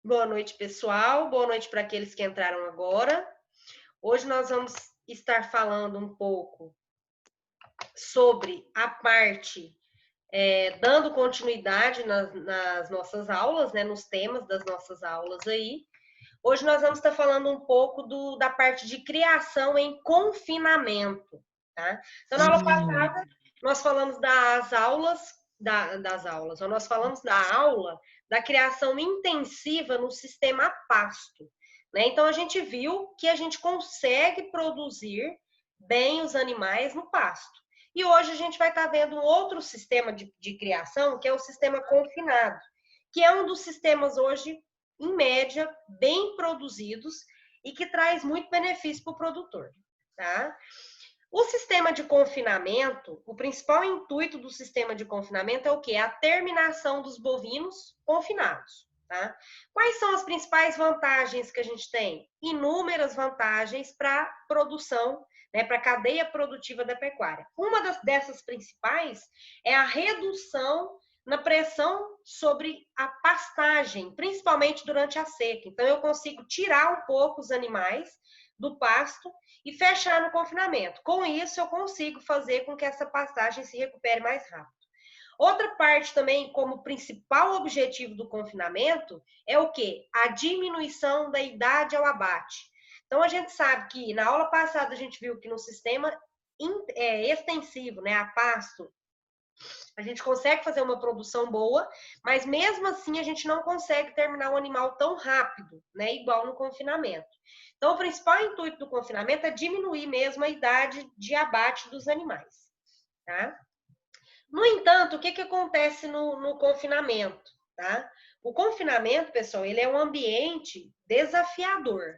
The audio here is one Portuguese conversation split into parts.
Boa noite, pessoal. Boa noite para aqueles que entraram agora. Hoje nós vamos estar falando um pouco sobre a parte, dando continuidade nas nossas aulas, né, nos temas das nossas aulas aí. Hoje nós vamos estar falando um pouco da parte de criação em confinamento, tá? Então, na aula passada, nós falamos das aulas, ou nós falamos da aula da criação intensiva no sistema pasto, né? Então, a gente viu que a gente consegue produzir bem os animais no pasto. E hoje a gente vai estar vendo um outro sistema de criação, que é o sistema confinado, que é um dos sistemas hoje em média, bem produzidos e que traz muito benefício para o produtor, tá? O sistema de confinamento, o principal intuito do sistema de confinamento é o quê? A terminação dos bovinos confinados, tá? Quais são as principais vantagens que a gente tem? Inúmeras vantagens para a produção, né, para a cadeia produtiva da pecuária. Uma dessas principais é a redução na pressão sobre a pastagem, principalmente durante a seca. Então, eu consigo tirar um pouco os animais do pasto e fechar no confinamento. Com isso, eu consigo fazer com que essa pastagem se recupere mais rápido. Outra parte também, como principal objetivo do confinamento, é o quê? A diminuição da idade ao abate. Então, a gente sabe que na aula passada a gente viu que no sistema extensivo, né, a pasto, a gente consegue fazer uma produção boa, mas mesmo assim a gente não consegue terminar o animal tão rápido, né? Igual no confinamento. Então, o principal intuito do confinamento é diminuir mesmo a idade de abate dos animais, tá? No entanto, o que, que acontece no confinamento, tá? O confinamento, pessoal, ele é um ambiente desafiador.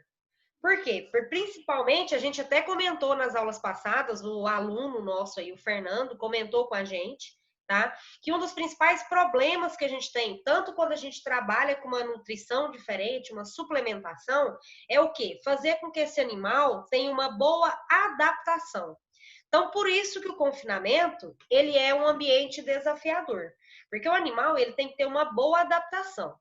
Por quê? Principalmente, a gente até comentou nas aulas passadas, o aluno nosso aí, o Fernando, comentou com a gente, tá? Que um dos principais problemas que a gente tem, tanto quando a gente trabalha com uma nutrição diferente, uma suplementação, é o quê? Fazer com que esse animal tenha uma boa adaptação. Então, por isso que o confinamento, ele é um ambiente desafiador, porque o animal, ele tem que ter uma boa adaptação.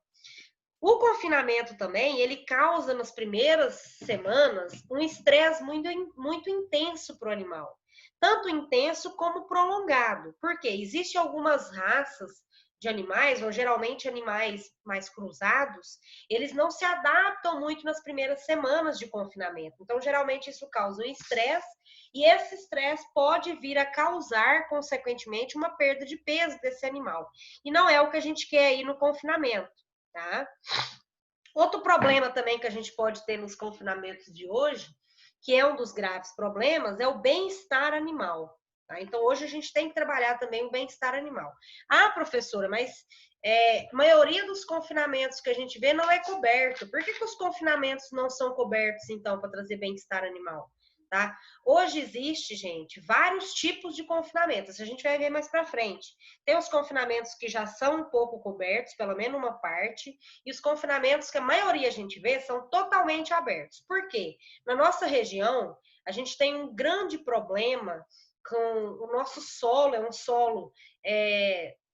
O confinamento também, ele causa nas primeiras semanas um estresse muito intenso para o animal. Tanto intenso como prolongado. Porque existem algumas raças de animais, ou geralmente animais mais cruzados, eles não se adaptam muito nas primeiras semanas de confinamento. Então, geralmente, isso causa um estresse, e esse estresse pode vir a causar, consequentemente, uma perda de peso desse animal. E não é o que a gente quer aí no confinamento, tá? Outro problema também que a gente pode ter nos confinamentos de hoje, que é um dos graves problemas, é o bem-estar animal. Tá? Então, hoje a gente tem que trabalhar também o bem-estar animal. Ah, professora, mas a maioria dos confinamentos que a gente vê não é coberto. Por que os confinamentos não são cobertos, então, para trazer bem-estar animal? Tá? Hoje existe, gente, vários tipos de confinamentos. A gente vai ver mais para frente. Tem os confinamentos que já são um pouco cobertos, pelo menos uma parte, e os confinamentos que a maioria a gente vê são totalmente abertos. Por quê? Na nossa região, a gente tem um grande problema com o nosso solo, é um solo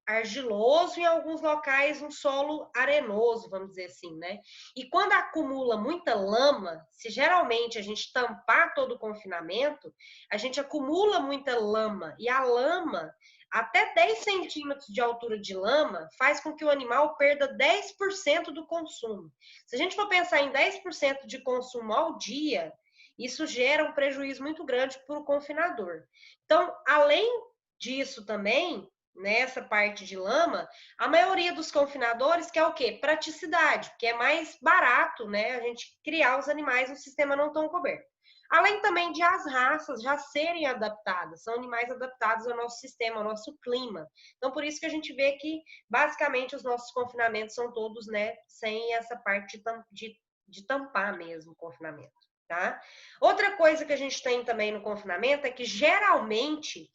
argiloso, em alguns locais um solo arenoso, vamos dizer assim, né? E quando acumula muita lama, se geralmente a gente tampar todo o confinamento, a gente acumula muita lama, e a lama, até 10 centímetros de altura de lama, faz com que o animal perda 10% do consumo. Se a gente for pensar em 10% de consumo ao dia, isso gera um prejuízo muito grande para o confinador. Então, além disso também, nessa parte de lama, a maioria dos confinadores quer o quê? Praticidade, porque é mais barato, né, a gente criar os animais no sistema não tão coberto. Além também de as raças já serem adaptadas, são animais adaptados ao nosso sistema, ao nosso clima. Então, por isso que a gente vê que, basicamente, os nossos confinamentos são todos, né, sem essa parte de tampar mesmo o confinamento, tá? Outra coisa que a gente tem também no confinamento é que, geralmente,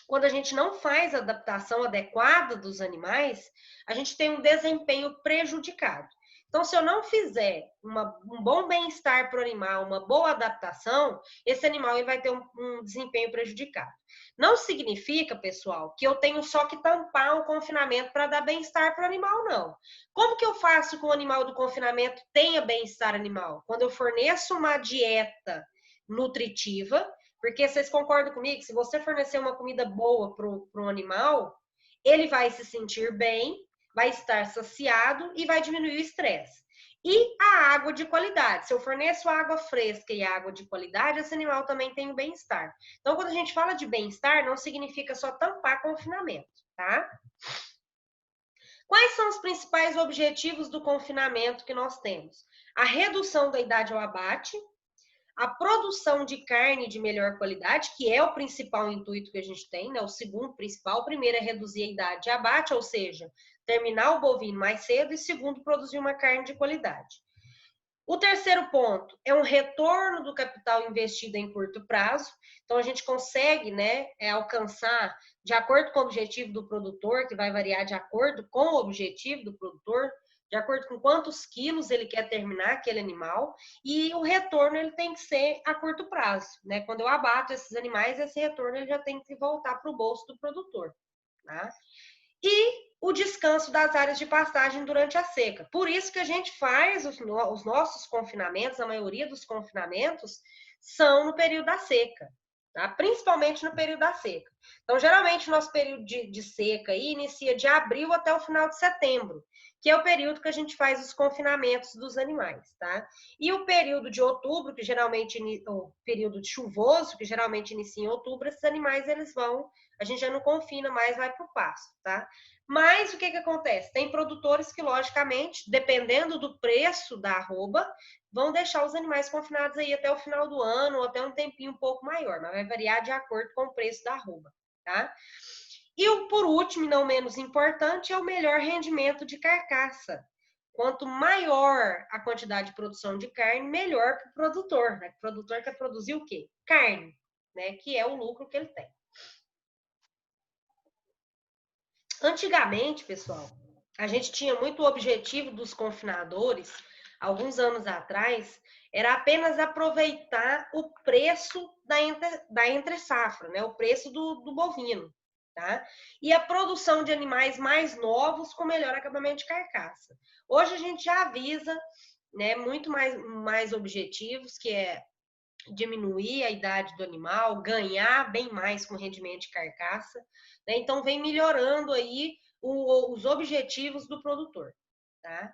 quando a gente não faz a adaptação adequada dos animais, a gente tem um desempenho prejudicado. Então, se eu não fizer um bom bem-estar para o animal, uma boa adaptação, esse animal ele vai ter um desempenho prejudicado. Não significa, pessoal, que eu tenho só que tampar um confinamento para dar bem-estar para o animal, não. Como que eu faço com o animal do confinamento tenha bem-estar animal? Quando eu forneço uma dieta nutritiva, porque vocês concordam comigo, se você fornecer uma comida boa para um animal, ele vai se sentir bem, vai estar saciado e vai diminuir o estresse. E a água de qualidade. Se eu forneço água fresca e água de qualidade, esse animal também tem o bem-estar. Então, quando a gente fala de bem-estar, não significa só tampar confinamento, tá? Quais são os principais objetivos do confinamento que nós temos? A redução da idade ao abate, a produção de carne de melhor qualidade, que é o principal intuito que a gente tem, né? O segundo principal. O primeiro é reduzir a idade de abate, ou seja, terminar o bovino mais cedo, e segundo, produzir uma carne de qualidade. O terceiro ponto é um retorno do capital investido em curto prazo. Então, a gente consegue, né, alcançar, de acordo com o objetivo do produtor, que vai variar de acordo com o objetivo do produtor, de acordo com quantos quilos ele quer terminar aquele animal, e o retorno ele tem que ser a curto prazo, né? Quando eu abato esses animais, esse retorno ele já tem que voltar para o bolso do produtor, tá? E o descanso das áreas de pastagem durante a seca. Por isso que a gente faz os nossos confinamentos, a maioria dos confinamentos são no período da seca, tá? Principalmente no período da seca. Então, geralmente, o nosso período de seca aí inicia de abril até o final de setembro, que é o período que a gente faz os confinamentos dos animais, tá? E o período de outubro, que geralmente, o período de chuvoso, que geralmente inicia em outubro, esses animais, eles vão, a gente já não confina mais, vai para o pasto, tá? Mas o que acontece? Tem produtores que, logicamente, dependendo do preço da arroba, vão deixar os animais confinados aí até o final do ano, ou até um tempinho um pouco maior, mas vai variar de acordo com o preço da arroba, tá? E por último, e não menos importante, é o melhor rendimento de carcaça. Quanto maior a quantidade de produção de carne, melhor para o produtor, né? O produtor quer produzir o quê? Carne, né? Que é o lucro que ele tem. Antigamente, pessoal, a gente tinha muito o objetivo dos confinadores, alguns anos atrás, era apenas aproveitar o preço da entre-safra, né? O preço do bovino, tá? E a produção de animais mais novos com melhor acabamento de carcaça. Hoje a gente já avisa, né, muito mais objetivos, que é diminuir a idade do animal, ganhar bem mais com rendimento de carcaça, né? Então vem melhorando aí os objetivos do produtor, tá?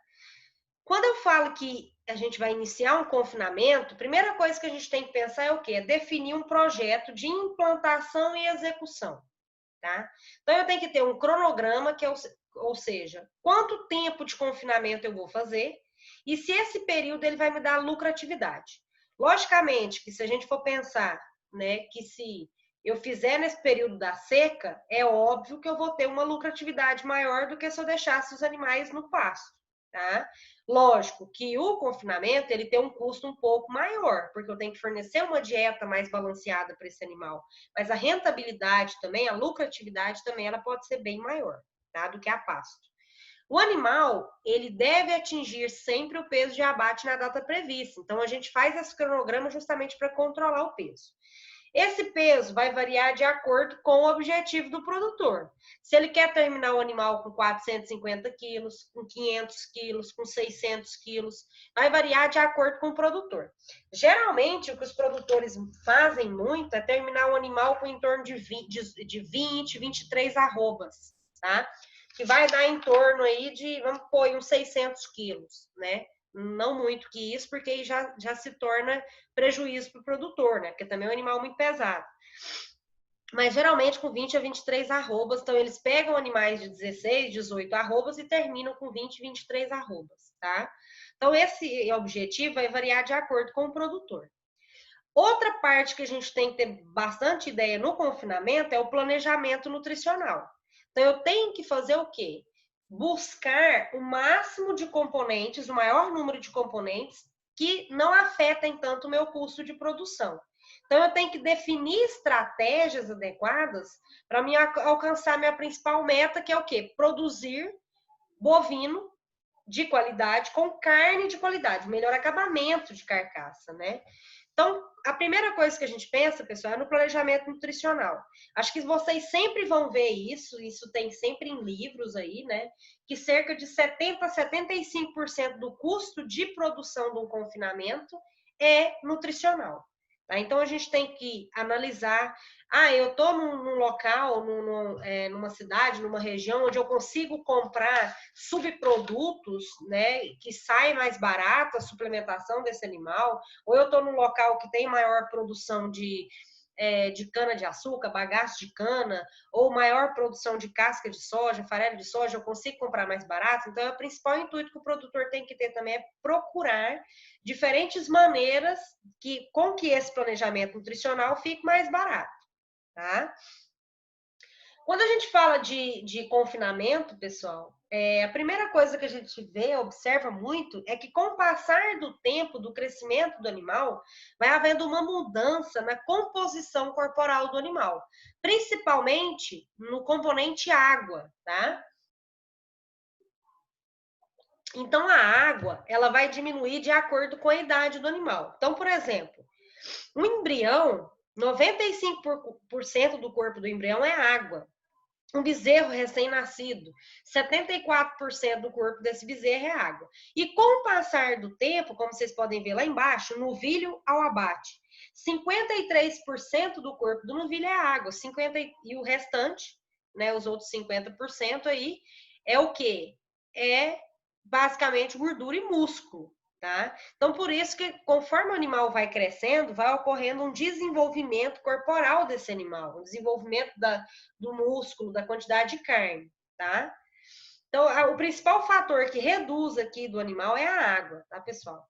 Quando eu falo que a gente vai iniciar um confinamento, a primeira coisa que a gente tem que pensar é o quê? É definir um projeto de implantação e execução, tá? Então eu tenho que ter um cronograma, que é ou seja, quanto tempo de confinamento eu vou fazer e se esse período ele vai me dar lucratividade. Logicamente que se a gente for pensar, né, que se eu fizer nesse período da seca, é óbvio que eu vou ter uma lucratividade maior do que se eu deixasse os animais no pasto, tá? Lógico que o confinamento ele tem um custo um pouco maior, porque eu tenho que fornecer uma dieta mais balanceada para esse animal, mas a rentabilidade também, a lucratividade também, ela pode ser bem maior, tá, do que a pasto. O animal, ele deve atingir sempre o peso de abate na data prevista. Então, a gente faz esse cronograma justamente para controlar o peso. Esse peso vai variar de acordo com o objetivo do produtor. Se ele quer terminar o animal com 450 quilos, com 500 quilos, com 600 quilos, vai variar de acordo com o produtor. Geralmente, o que os produtores fazem muito é terminar o animal com em torno de 20, 23 arrobas, tá? Que vai dar em torno aí de, vamos pôr, uns 600 quilos, né? Não muito que isso, porque aí já se torna prejuízo para o produtor, né? Porque também é um animal muito pesado. Mas geralmente com 20 a 23 arrobas, então eles pegam animais de 16, 18 arrobas e terminam com 20, 23 arrobas, tá? Então esse objetivo vai variar de acordo com o produtor. Outra parte que a gente tem que ter bastante ideia no confinamento é o planejamento nutricional. Então eu tenho que fazer o quê? Buscar o máximo de componentes, o maior número de componentes que não afetem tanto o meu custo de produção. Então, eu tenho que definir estratégias adequadas para me alcançar minha principal meta, que é o quê? Produzir bovino de qualidade com carne de qualidade, melhor acabamento de carcaça, né? Então, a primeira coisa que a gente pensa, pessoal, é no planejamento nutricional. Acho que vocês sempre vão ver isso tem sempre em livros aí, né? Que cerca de 70% a 75% do custo de produção de um confinamento é nutricional. Tá? Então, a gente tem que analisar. Eu estou num local, numa cidade, numa região onde eu consigo comprar subprodutos, né, que sai mais barato a suplementação desse animal, ou eu estou num local que tem maior produção de cana-de-açúcar, bagaço de cana, ou maior produção de casca de soja, farelo de soja, eu consigo comprar mais barato. Então, o principal intuito que o produtor tem que ter também é procurar diferentes maneiras com que esse planejamento nutricional fique mais barato, tá? Quando a gente fala de confinamento, pessoal, a primeira coisa que a gente vê, observa muito, é que com o passar do tempo, do crescimento do animal, vai havendo uma mudança na composição corporal do animal, principalmente no componente água, tá? Então, a água, ela vai diminuir de acordo com a idade do animal. Então, por exemplo, um embrião, 95% do corpo do embrião é água. Um bezerro recém-nascido, 74% do corpo desse bezerro é água. E com o passar do tempo, como vocês podem ver lá embaixo, novilho ao abate, 53% do corpo do novilho é água, 50, e o restante, né, os outros 50% aí, é o quê? É basicamente gordura e músculo. Tá? Então, por isso que conforme o animal vai crescendo, vai ocorrendo um desenvolvimento corporal desse animal, um desenvolvimento do músculo, da quantidade de carne, tá? Então, o principal fator que reduz aqui do animal é a água, tá, pessoal?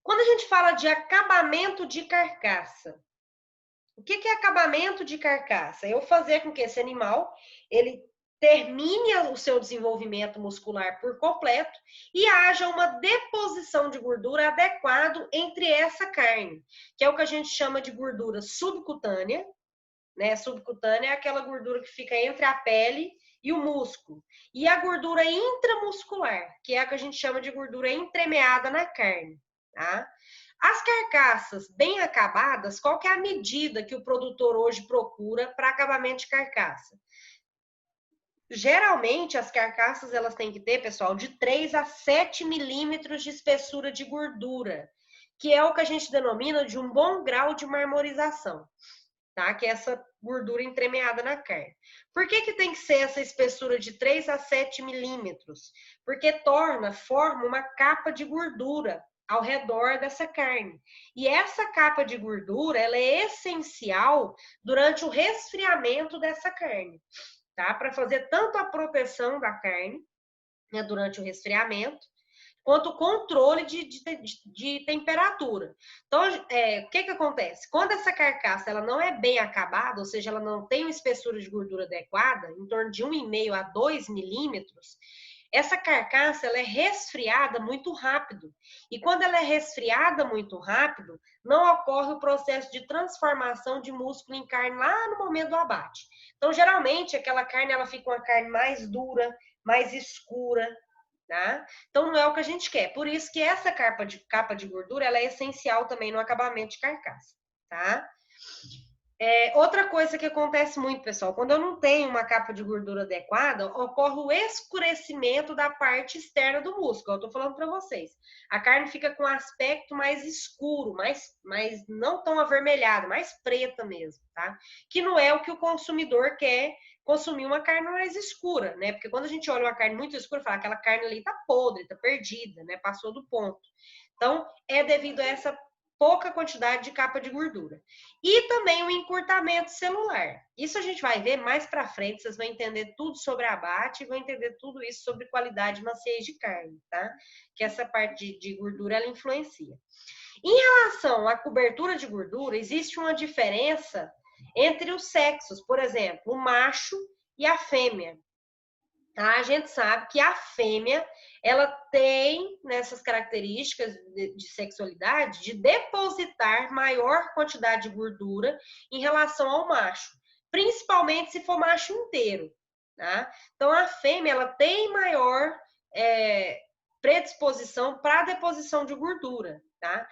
Quando a gente fala de acabamento de carcaça, o que é acabamento de carcaça? Eu fazer com que esse animal, ele termine o seu desenvolvimento muscular por completo e haja uma deposição de gordura adequado entre essa carne, que é o que a gente chama de gordura subcutânea, né? Subcutânea é aquela gordura que fica entre a pele e o músculo. E a gordura intramuscular, que é a que a gente chama de gordura entremeada na carne, tá? As carcaças bem acabadas, qual que é a medida que o produtor hoje procura para acabamento de carcaça? Geralmente, as carcaças elas têm que ter, pessoal, de 3 a 7 milímetros de espessura de gordura, que é o que a gente denomina de um bom grau de marmorização, tá? Que é essa gordura entremeada na carne. Por que tem que ser essa espessura de 3 a 7 milímetros? Porque forma uma capa de gordura ao redor dessa carne. E essa capa de gordura, ela é essencial durante o resfriamento dessa carne, tá? Para fazer tanto a proteção da carne, né, durante o resfriamento, quanto o controle de temperatura. Então, o que acontece? Quando essa carcaça ela não é bem acabada, ou seja, ela não tem uma espessura de gordura adequada, em torno de 1,5 a 2 milímetros, essa carcaça ela é resfriada muito rápido. E quando ela é resfriada muito rápido, não ocorre o processo de transformação de músculo em carne lá no momento do abate. Então, geralmente, aquela carne ela fica uma carne mais dura, mais escura, tá? Então, não é o que a gente quer. Por isso que essa capa de gordura ela é essencial também no acabamento de carcaça, tá? Outra coisa que acontece muito, pessoal, quando eu não tenho uma capa de gordura adequada, ocorre o escurecimento da parte externa do músculo. Eu tô falando para vocês. A carne fica com um aspecto mais escuro, mais não tão avermelhado, mais preta mesmo, tá? Que não é o que o consumidor quer consumir uma carne mais escura, né? Porque quando a gente olha uma carne muito escura, fala aquela carne ali tá podre, tá perdida, né? Passou do ponto. Então, é devido a essa pouca quantidade de capa de gordura. E também o encurtamento celular. Isso a gente vai ver mais para frente, vocês vão entender tudo sobre abate e vão entender tudo isso sobre qualidade de maciez de carne, tá? Que essa parte de gordura ela influencia. Em relação à cobertura de gordura, existe uma diferença entre os sexos, por exemplo, o macho e a fêmea. Tá? A gente sabe que a fêmea ela tem nessas características de sexualidade de depositar maior quantidade de gordura em relação ao macho, principalmente se for macho inteiro. Tá? Então a fêmea ela tem maior predisposição para a deposição de gordura. Tá?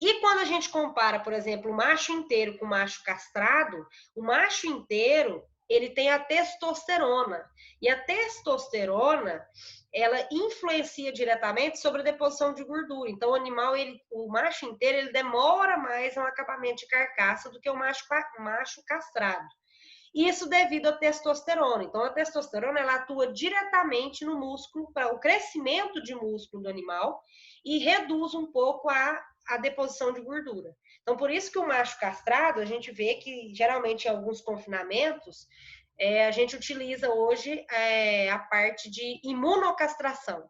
E quando a gente compara, por exemplo, o macho inteiro com o macho castrado, o macho inteiro, ele tem a testosterona. E a testosterona, ela influencia diretamente sobre a deposição de gordura. Então, o animal, o macho inteiro, ele demora mais no acabamento de carcaça do que o macho castrado. Isso devido à testosterona. Então, a testosterona, ela atua diretamente no músculo, para o crescimento de músculo do animal e reduz um pouco a deposição de gordura. Então, por isso que o macho castrado, a gente vê que, geralmente, em alguns confinamentos, a gente utiliza hoje a parte de imunocastração,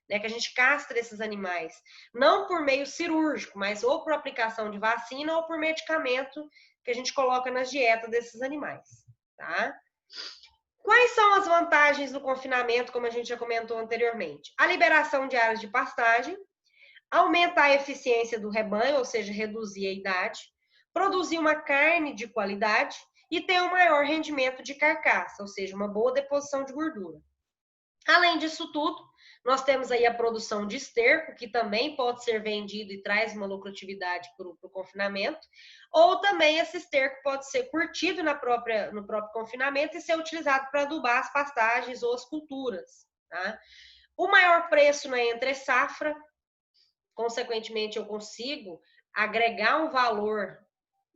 né, que a gente castra esses animais, não por meio cirúrgico, mas ou por aplicação de vacina ou por medicamento que a gente coloca nas dietas desses animais, tá? Quais são as vantagens do confinamento, como a gente já comentou anteriormente? A liberação de áreas de pastagem, aumentar a eficiência do rebanho, ou seja, reduzir a idade, produzir uma carne de qualidade e ter um maior rendimento de carcaça, ou seja, uma boa deposição de gordura. Além disso tudo, nós temos aí a produção de esterco, que também pode ser vendido e traz uma lucratividade para o confinamento, ou também esse esterco pode ser curtido no próprio confinamento e ser utilizado para adubar as pastagens ou as culturas. Tá? O maior preço na entre-safra, consequentemente, eu consigo agregar um valor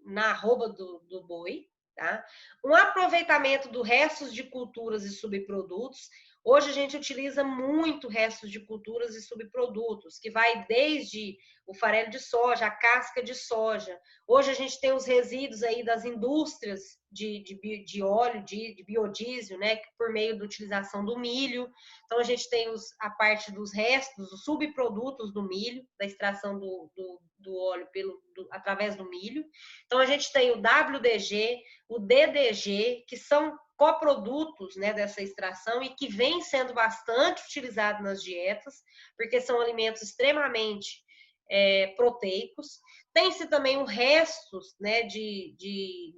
na arroba do boi, tá? Um aproveitamento do restos de culturas e subprodutos. Hoje a gente utiliza muito restos de culturas e subprodutos, que vai desde o farelo de soja, a casca de soja. Hoje a gente tem os resíduos aí das indústrias de óleo, de biodiesel, né, por meio da utilização do milho. Então a gente tem a parte dos restos, os subprodutos do milho, da extração do óleo através do milho. Então a gente tem o WDG, o DDG, que são coprodutos, né, dessa extração e que vem sendo bastante utilizado nas dietas, porque são alimentos extremamente proteicos. Tem-se também o restos, né,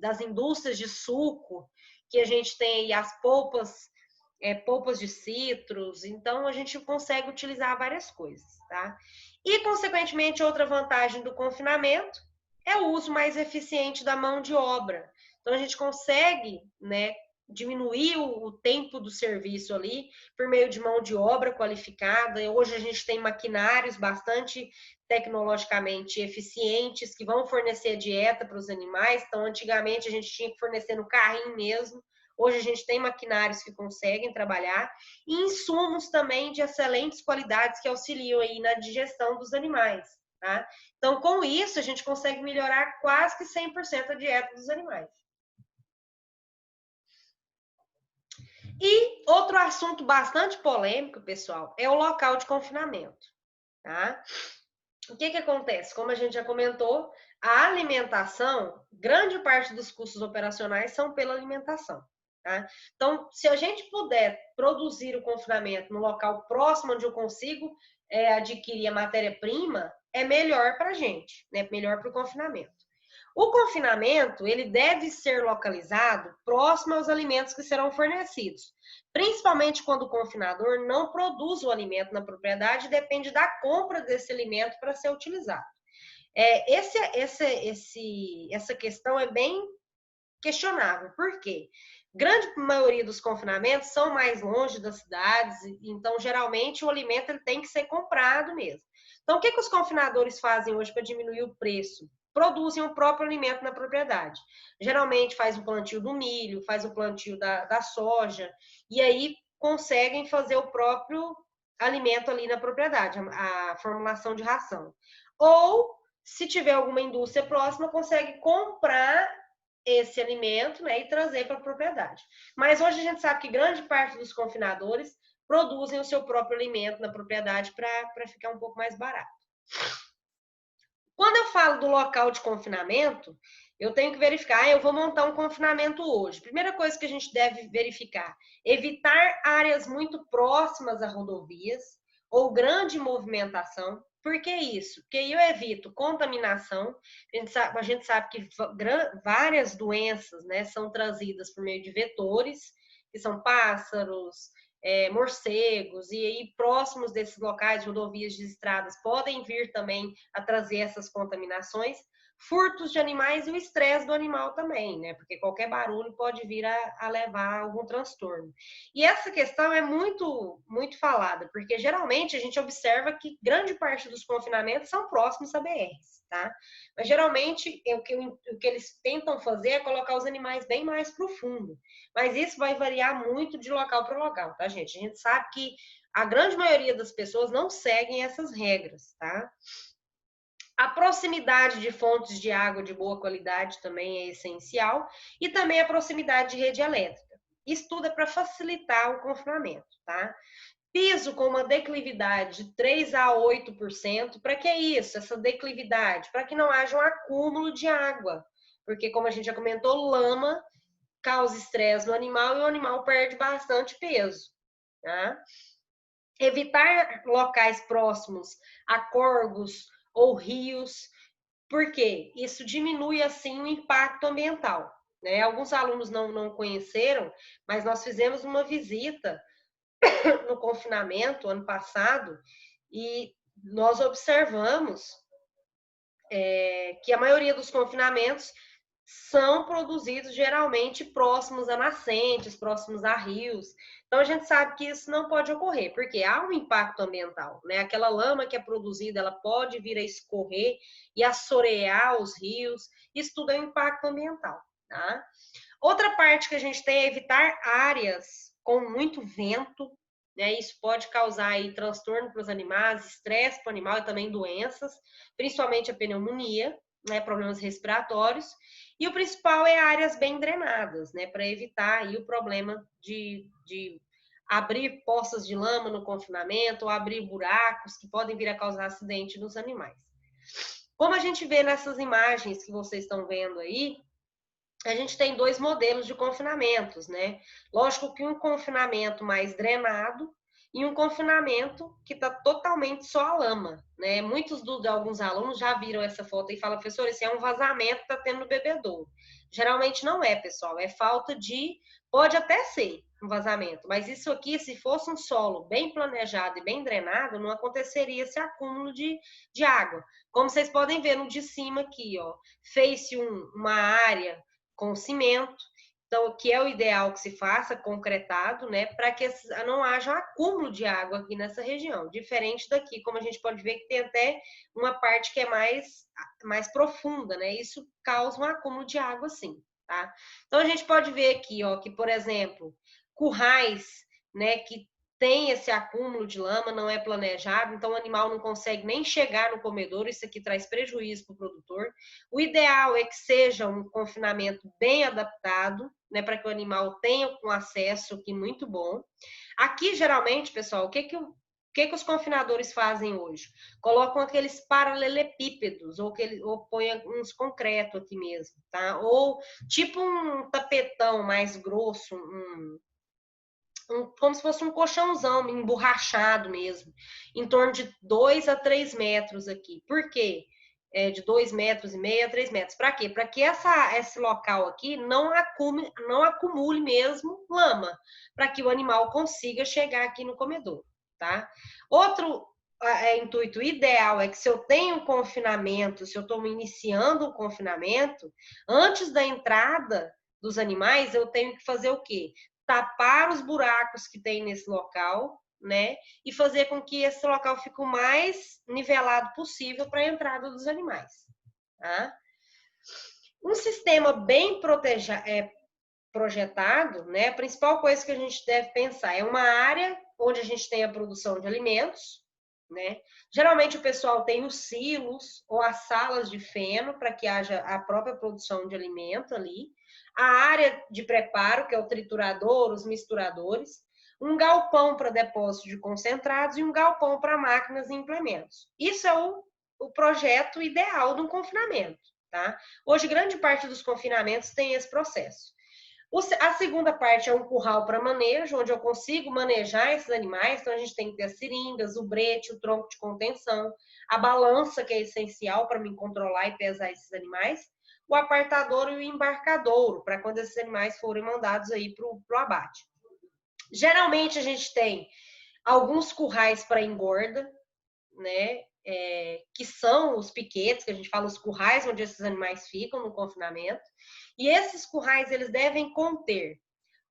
das indústrias de suco, que a gente tem aí as polpas de citros, então a gente consegue utilizar várias coisas, tá? E, consequentemente, outra vantagem do confinamento é o uso mais eficiente da mão de obra. Então, a gente consegue, né, diminuir o tempo do serviço ali por meio de mão de obra qualificada. Hoje a gente tem maquinários bastante tecnologicamente eficientes que vão fornecer dieta para os animais. Então, antigamente a gente tinha que fornecer no carrinho mesmo. Hoje a gente tem maquinários que conseguem trabalhar e insumos também de excelentes qualidades que auxiliam aí na digestão dos animais, tá? Então, com isso, a gente consegue melhorar quase que 100% a dieta dos animais. E outro assunto bastante polêmico, pessoal, é o local de confinamento, tá? O que acontece? Como a gente já comentou, a alimentação, grande parte dos custos operacionais são pela alimentação. Tá? Então, se a gente puder produzir o confinamento no local próximo onde eu consigo adquirir a matéria-prima, é melhor para a gente, né? Melhor para o confinamento. O confinamento, ele deve ser localizado próximo aos alimentos que serão fornecidos, principalmente quando o confinador não produz o alimento na propriedade e depende da compra desse alimento para ser utilizado. Essa questão é bem questionável. Por quê? Grande maioria dos confinamentos são mais longe das cidades, então geralmente o alimento ele tem que ser comprado mesmo. Então, o que os confinadores fazem hoje para diminuir o preço? Produzem o próprio alimento na propriedade. Geralmente faz o plantio do milho, faz o plantio da soja, e aí conseguem fazer o próprio alimento ali na propriedade, a formulação de ração. Ou, se tiver alguma indústria próxima, consegue comprar esse alimento, né, e trazer para a propriedade. Mas hoje a gente sabe que grande parte dos confinadores produzem o seu próprio alimento na propriedade para ficar um pouco mais barato. Quando eu falo do local de confinamento, eu tenho que verificar, eu vou montar um confinamento hoje. Primeira coisa que a gente deve verificar, evitar áreas muito próximas a rodovias ou grande movimentação. Por que isso? Porque eu evito contaminação. A gente sabe que várias doenças, né, são trazidas por meio de vetores, que são pássaros, morcegos, e aí próximos desses locais, rodovias de estradas, podem vir também a trazer essas contaminações. Furtos de animais e o estresse do animal também, né? Porque qualquer barulho pode vir a levar a algum transtorno. E essa questão é muito, muito falada, porque geralmente a gente observa que grande parte dos confinamentos são próximos a BRs, tá? Mas geralmente o que eles tentam fazer é colocar os animais bem mais profundo. Mas isso vai variar muito de local para local, tá, gente? A gente sabe que a grande maioria das pessoas não seguem essas regras, tá? A proximidade de fontes de água de boa qualidade também é essencial e também a proximidade de rede elétrica. Isso tudo é para facilitar o confinamento, tá? Piso com uma declividade de 3 a 8%. Para que isso? Essa declividade? Para que não haja um acúmulo de água. Porque, como a gente já comentou, lama causa estresse no animal e o animal perde bastante peso. Tá? Evitar locais próximos a córregos ou rios, porque isso diminui assim o impacto ambiental. Né? Alguns alunos não conheceram, mas nós fizemos uma visita no confinamento ano passado e nós observamos que a maioria dos confinamentos são produzidos geralmente próximos a nascentes, próximos a rios. Então a gente sabe que isso não pode ocorrer, porque há um impacto ambiental, né? Aquela lama que é produzida, ela pode vir a escorrer e assorear os rios. Isso tudo é um impacto ambiental, tá? Outra parte que a gente tem é evitar áreas com muito vento, né? Isso pode causar aí transtorno para os animais, estresse para o animal e também doenças, principalmente a pneumonia, né? Problemas respiratórios. E o principal é áreas bem drenadas, né? Para evitar aí o problema de abrir poças de lama no confinamento ou abrir buracos que podem vir a causar acidente nos animais. Como a gente vê nessas imagens que vocês estão vendo aí, a gente tem dois modelos de confinamentos, né? Lógico que um confinamento mais drenado e um confinamento que está totalmente só a lama, né? Muitos de alguns alunos já viram essa foto e falam, professor, esse é um vazamento que está tendo no bebedouro. Geralmente não é, pessoal, é falta de... Pode até ser um vazamento, mas isso aqui, se fosse um solo bem planejado e bem drenado, não aconteceria esse acúmulo de água. Como vocês podem ver no de cima aqui, ó, fez-se uma área com cimento, então, que é o ideal que se faça, concretado, né, para que não haja acúmulo de água aqui nessa região. Diferente daqui, como a gente pode ver que tem até uma parte que é mais profunda, né, isso causa um acúmulo de água, sim, tá? Então, a gente pode ver aqui, ó, que, por exemplo, currais, né, que tem esse acúmulo de lama, não é planejado, então o animal não consegue nem chegar no comedouro, isso aqui traz prejuízo para o produtor. O ideal é que seja um confinamento bem adaptado, né, para que o animal tenha um acesso aqui muito bom. Aqui, geralmente, pessoal, o que os confinadores fazem hoje? Colocam aqueles paralelepípedos, ou põem uns concreto aqui mesmo, tá? Ou tipo um tapetão mais grosso, como se fosse um colchãozão emborrachado mesmo, em torno de 2 a 3 metros aqui. Por quê? De 2,5 metros a 3 metros. Para quê? Para que esse local aqui não acumule mesmo lama, para que o animal consiga chegar aqui no comedouro, tá? Outro intuito ideal é que se eu tenho confinamento, se eu estou iniciando o confinamento, antes da entrada dos animais, eu tenho que fazer o quê? Tapar os buracos que tem nesse local, né? E fazer com que esse local fique o mais nivelado possível para a entrada dos animais. Tá? Um sistema bem projetado, né? A principal coisa que a gente deve pensar é uma área onde a gente tem a produção de alimentos, né? Geralmente o pessoal tem os silos ou as salas de feno para que haja a própria produção de alimento ali. A área de preparo, que é o triturador, os misturadores, um galpão para depósito de concentrados e um galpão para máquinas e implementos. Isso é o projeto ideal de um confinamento, tá? Hoje, grande parte dos confinamentos tem esse processo. A segunda parte é um curral para manejo, onde eu consigo manejar esses animais. Então, a gente tem que ter as seringas, o brete, o tronco de contenção, a balança, que é essencial para me controlar e pesar esses animais, o apartador e o embarcadouro, para quando esses animais forem mandados aí para o abate. Geralmente a gente tem alguns currais para engorda, né? Que são os piquetes, que a gente fala os currais onde esses animais ficam no confinamento. E esses currais, eles devem conter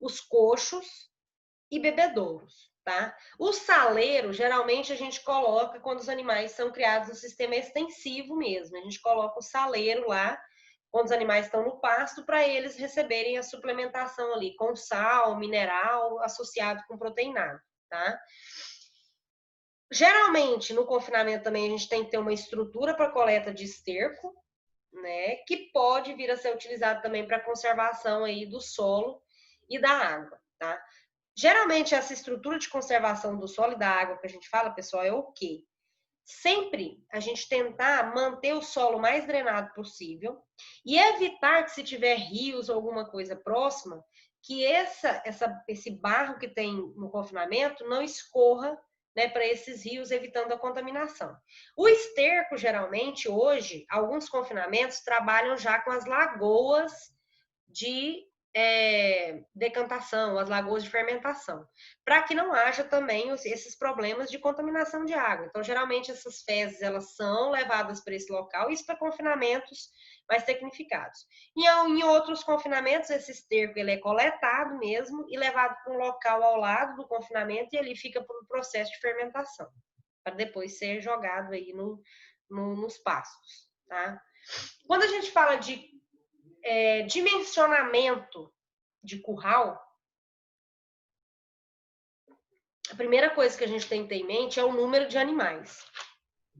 os coxos e bebedouros, tá? O saleiro, geralmente, a gente coloca quando os animais são criados no sistema extensivo mesmo. A gente coloca o saleiro lá, quando os animais estão no pasto, para eles receberem a suplementação ali com sal, mineral, associado com proteinado, tá? Geralmente, no confinamento também, a gente tem que ter uma estrutura para coleta de esterco, né? Que pode vir a ser utilizado também para conservação aí do solo e da água, tá? Geralmente, essa estrutura de conservação do solo e da água que a gente fala, pessoal, é o quê? Sempre a gente tentar manter o solo mais drenado possível e evitar que, se tiver rios ou alguma coisa próxima, que esse barro que tem no confinamento não escorra, né, para esses rios, evitando a contaminação. O esterco, geralmente, hoje, alguns confinamentos trabalham já com as lagoas de decantação, as lagoas de fermentação, para que não haja também esses problemas de contaminação de água. Então, geralmente, essas fezes elas são levadas para esse local, isso para confinamentos mais tecnificados. E em outros confinamentos, esse esterco ele é coletado mesmo e levado para um local ao lado do confinamento e ele fica para o processo de fermentação, para depois ser jogado aí nos pastos, tá? Quando a gente fala de dimensionamento de curral, a primeira coisa que a gente tem que ter em mente é o número de animais.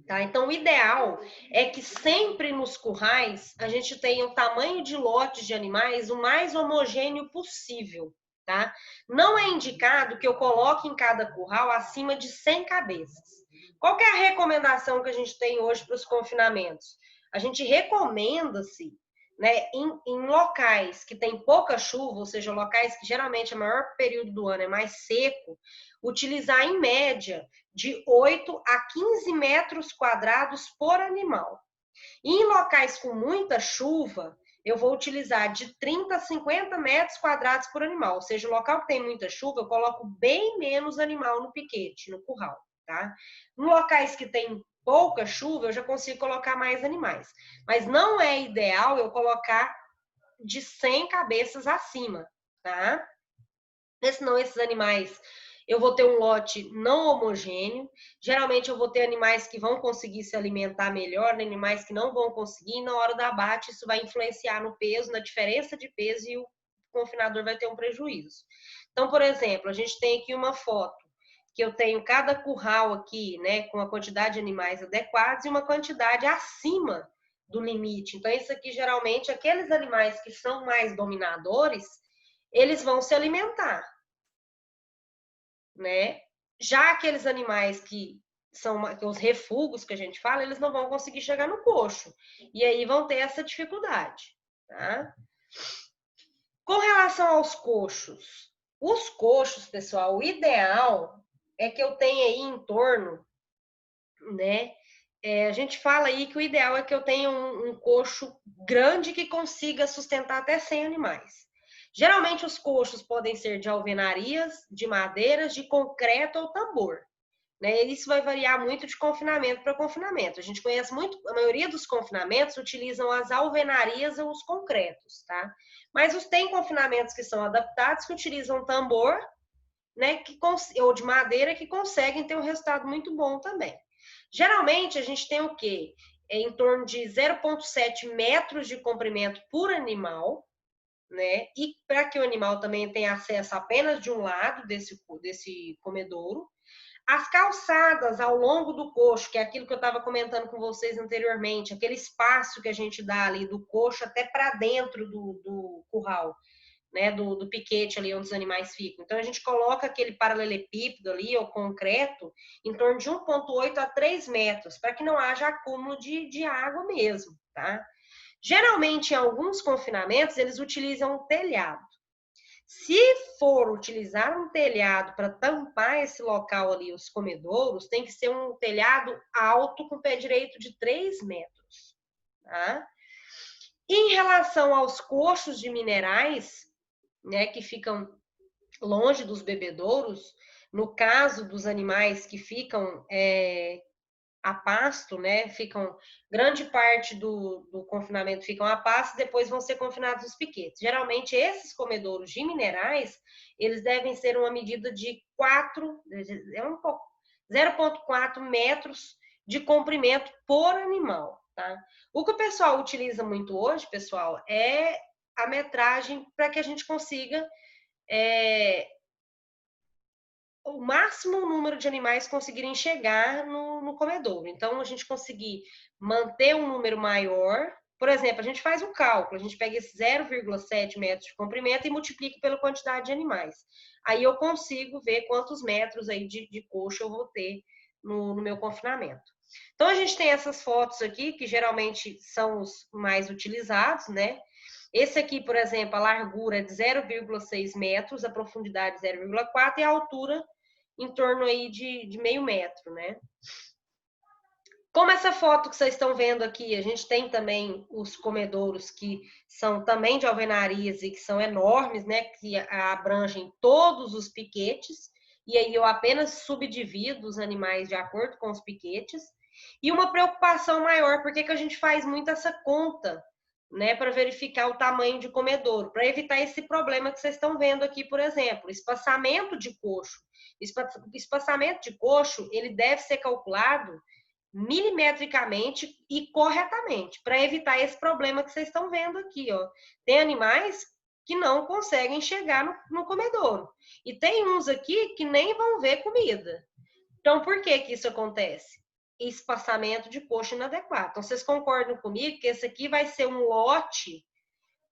Tá? Então, o ideal é que sempre nos currais a gente tenha o tamanho de lotes de animais o mais homogêneo possível. Tá? Não é indicado que eu coloque em cada curral acima de 100 cabeças. Qual que é a recomendação que a gente tem hoje para os confinamentos? A gente recomenda-se, né, em locais que tem pouca chuva, ou seja, locais que geralmente o maior período do ano é mais seco, utilizar em média de 8 a 15 metros quadrados por animal. E em locais com muita chuva, eu vou utilizar de 30 a 50 metros quadrados por animal. Ou seja, o local que tem muita chuva, eu coloco bem menos animal no piquete, no curral, tá? Em locais que tem pouca chuva, eu já consigo colocar mais animais. Mas não é ideal eu colocar de 100 cabeças acima, tá? Porque senão esses animais, eu vou ter um lote não homogêneo. Geralmente eu vou ter animais que vão conseguir se alimentar melhor, né? Animais que não vão conseguir, e na hora do abate isso vai influenciar no peso, na diferença de peso, e o confinador vai ter um prejuízo. Então, por exemplo, a gente tem aqui uma foto que eu tenho cada curral aqui, né, com a quantidade de animais adequados e uma quantidade acima do limite. Então, isso aqui geralmente aqueles animais que são mais dominadores, eles vão se alimentar, né? Já aqueles animais que são os refugos que a gente fala, eles não vão conseguir chegar no coxo. E aí vão ter essa dificuldade, tá? Com relação aos coxos, os coxos, pessoal, o ideal é que eu tenha aí em torno, né? A gente fala aí que o ideal é que eu tenha um coxo grande que consiga sustentar até 100 animais. Geralmente os coxos podem ser de alvenarias, de madeiras, de concreto ou tambor, né? Isso vai variar muito de confinamento para confinamento. A gente conhece muito, a maioria dos confinamentos utilizam as alvenarias ou os concretos, tá? Mas tem confinamentos que são adaptados que utilizam tambor, né? Ou de madeira que conseguem ter um resultado muito bom também. Geralmente a gente tem o quê? Em torno de 0,7 metros de comprimento por animal, né? E para que o animal também tenha acesso apenas de um lado desse comedouro. As calçadas ao longo do coxo, que é aquilo que eu estava comentando com vocês anteriormente, aquele espaço que a gente dá ali do coxo até para dentro do curral, né, do piquete ali onde os animais ficam. Então, a gente coloca aquele paralelepípedo ali, ou concreto, em torno de 1,8 a 3 metros, para que não haja acúmulo de água mesmo, tá? Geralmente, em alguns confinamentos, eles utilizam um telhado. Se for utilizar um telhado para tampar esse local ali, os comedouros, tem que ser um telhado alto com pé direito de 3 metros, tá? Em relação aos coxos de minerais, né, que ficam longe dos bebedouros, no caso dos animais que ficam a pasto, né? Ficam, grande parte do confinamento ficam a pasto, depois vão ser confinados os piquetes. Geralmente, esses comedouros de minerais, eles devem ser uma medida de 0,4 metros de comprimento por animal, tá? O que o pessoal utiliza muito hoje, pessoal, é a metragem para que a gente consiga o máximo número de animais conseguirem chegar no comedouro. Então, a gente conseguir manter um número maior. Por exemplo, a gente faz o cálculo, a gente pega esse 0,7 metros de comprimento e multiplica pela quantidade de animais. Aí eu consigo ver quantos metros aí de coxo eu vou ter no meu confinamento. Então, a gente tem essas fotos aqui, que geralmente são os mais utilizados, né? Esse aqui, por exemplo, a largura é de 0,6 metros, a profundidade 0,4 e a altura em torno aí de meio metro, né? Como essa foto que vocês estão vendo aqui, a gente tem também os comedouros que são também de alvenarias e que são enormes, né? Que abrangem todos os piquetes. E aí eu apenas subdivido os animais de acordo com os piquetes. E uma preocupação maior, porque que a gente faz muito essa conta, né, para verificar o tamanho de comedouro, para evitar esse problema que vocês estão vendo aqui, por exemplo, espaçamento de coxo. Espaçamento de coxo, ele deve ser calculado milimetricamente e corretamente, para evitar esse problema que vocês estão vendo aqui, ó. Tem animais que não conseguem chegar no comedouro. E tem uns aqui que nem vão ver comida. Então, por que que isso acontece? Espaçamento de coxo inadequado. Então, vocês concordam comigo que esse aqui vai ser um lote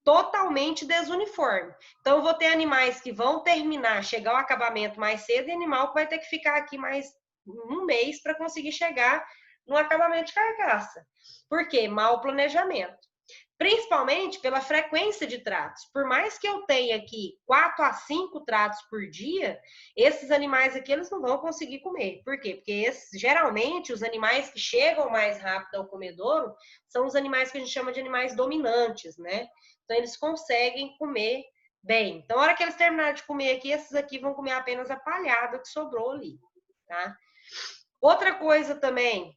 totalmente desuniforme. Então, eu vou ter animais que vão terminar, chegar ao acabamento mais cedo, e animal que vai ter que ficar aqui mais um mês para conseguir chegar no acabamento de carcaça. Por quê? Mau planejamento. Principalmente pela frequência de tratos. Por mais que eu tenha aqui 4 a 5 tratos por dia, esses animais aqui eles não vão conseguir comer. Por quê? Porque geralmente os animais que chegam mais rápido ao comedouro são os animais que a gente chama de animais dominantes, né? Então eles conseguem comer bem. Então, na hora que eles terminarem de comer aqui, esses aqui vão comer apenas a palhada que sobrou ali, tá? Outra coisa também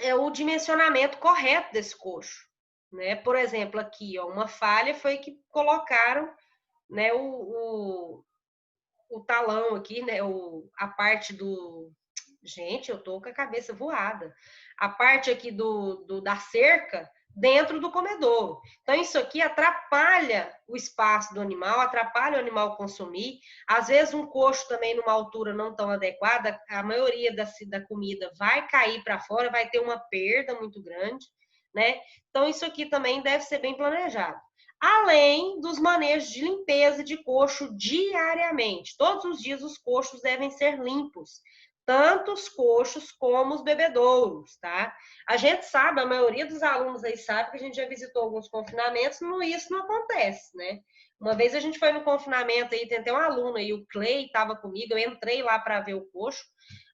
é o dimensionamento correto desse coxo. Né? Por exemplo, aqui, ó, uma falha foi que colocaram, né, o talão aqui, né, a parte do... Gente, eu tô com a cabeça voada. A parte aqui da cerca dentro do comedouro. Então, isso aqui atrapalha o espaço do animal, atrapalha o animal consumir. Às vezes, um coxo também numa altura não tão adequada, a maioria da comida vai cair para fora, vai ter uma perda muito grande, né? Então, isso aqui também deve ser bem planejado. Além dos manejos de limpeza de coxo diariamente. Todos os dias os coxos devem ser limpos, tanto os coxos como os bebedouros, tá? A gente sabe, a maioria dos alunos aí sabe que a gente já visitou alguns confinamentos, isso não acontece, né? Uma vez a gente foi no confinamento aí, tem até um aluno aí, o Clay, estava comigo, eu entrei lá para ver o coxo.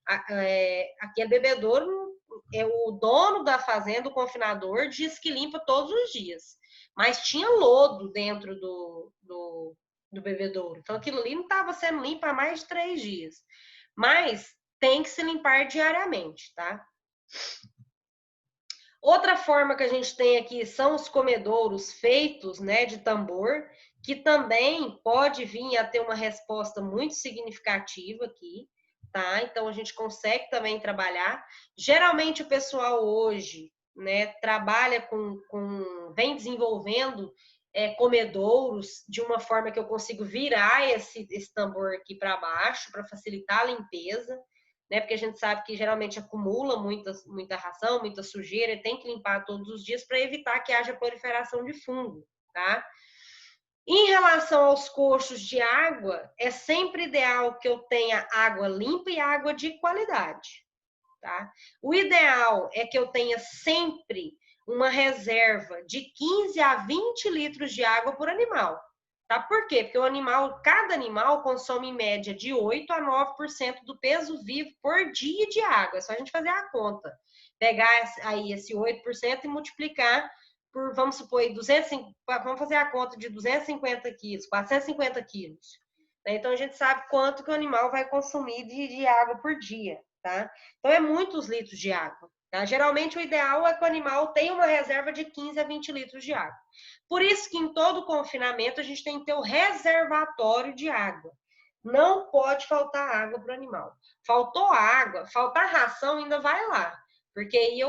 Aquele bebedouro, o dono da fazenda, o confinador, diz que limpa todos os dias. Mas tinha lodo dentro do bebedouro. Então, aquilo ali não estava sendo limpo há mais de 3 dias. Mas tem que se limpar diariamente, tá? Outra forma que a gente tem aqui são os comedouros feitos, né, de tambor, que também pode vir a ter uma resposta muito significativa aqui, tá? Então, a gente consegue também trabalhar. Geralmente, o pessoal hoje, né, trabalha vem desenvolvendo comedouros de uma forma que eu consigo virar esse tambor aqui para baixo, para facilitar a limpeza, né? Porque a gente sabe que geralmente acumula muita ração, muita sujeira, e tem que limpar todos os dias para evitar que haja proliferação de fungo, tá? Em relação aos coxos de água, é sempre ideal que eu tenha água limpa e água de qualidade, tá? O ideal é que eu tenha sempre uma reserva de 15 a 20 litros de água por animal. Tá? Por quê? Porque cada animal consome em média de 8 a 9% do peso vivo por dia de água. É só a gente fazer a conta. Pegar aí esse 8% e multiplicar por, vamos supor, vamos fazer a conta de 250 quilos, 450 quilos. né? Então, a gente sabe quanto que o animal vai consumir de água por dia, tá? Então, é muitos litros de água, tá? Geralmente, o ideal é que o animal tenha uma reserva de 15 a 20 litros de água. Por isso que em todo confinamento, a gente tem que ter o reservatório de água. Não pode faltar água para o animal. Faltou água, faltar ração, ainda vai lá. Porque aí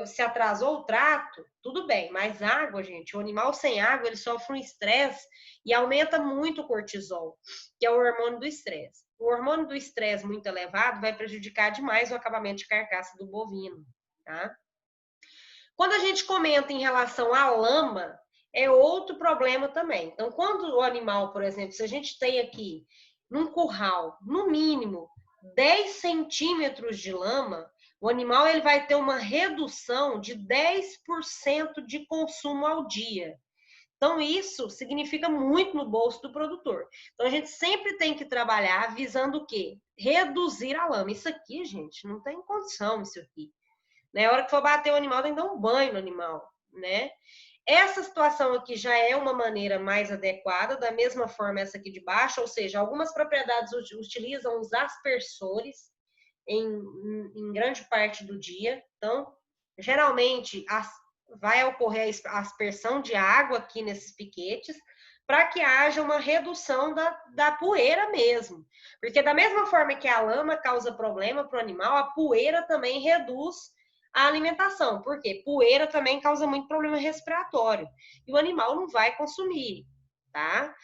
se atrasou o trato, tudo bem, mas água, gente, o animal sem água, ele sofre um estresse e aumenta muito o cortisol, que é o hormônio do estresse. O hormônio do estresse muito elevado vai prejudicar demais o acabamento de carcaça do bovino, tá? Quando a gente comenta em relação à lama, é outro problema também. Então, quando o animal, por exemplo, se a gente tem aqui num curral, no mínimo 10 centímetros de lama, o animal ele vai ter uma redução de 10% de consumo ao dia. Então, isso significa muito no bolso do produtor. Então, a gente sempre tem que trabalhar visando o quê? Reduzir a lama. Isso aqui, gente, não tem condição, isso aqui. Na hora que for bater o animal, tem que dar um banho no animal, né? Essa situação aqui já é uma maneira mais adequada, da mesma forma essa aqui de baixo, ou seja, algumas propriedades utilizam os aspersores em grande parte do dia. Então, geralmente, vai ocorrer a aspersão de água aqui nesses piquetes, para que haja uma redução da poeira mesmo. Porque da mesma forma que a lama causa problema para o animal, a poeira também reduz a alimentação. Por quê? Poeira também causa muito problema respiratório. E o animal não vai consumir, tá?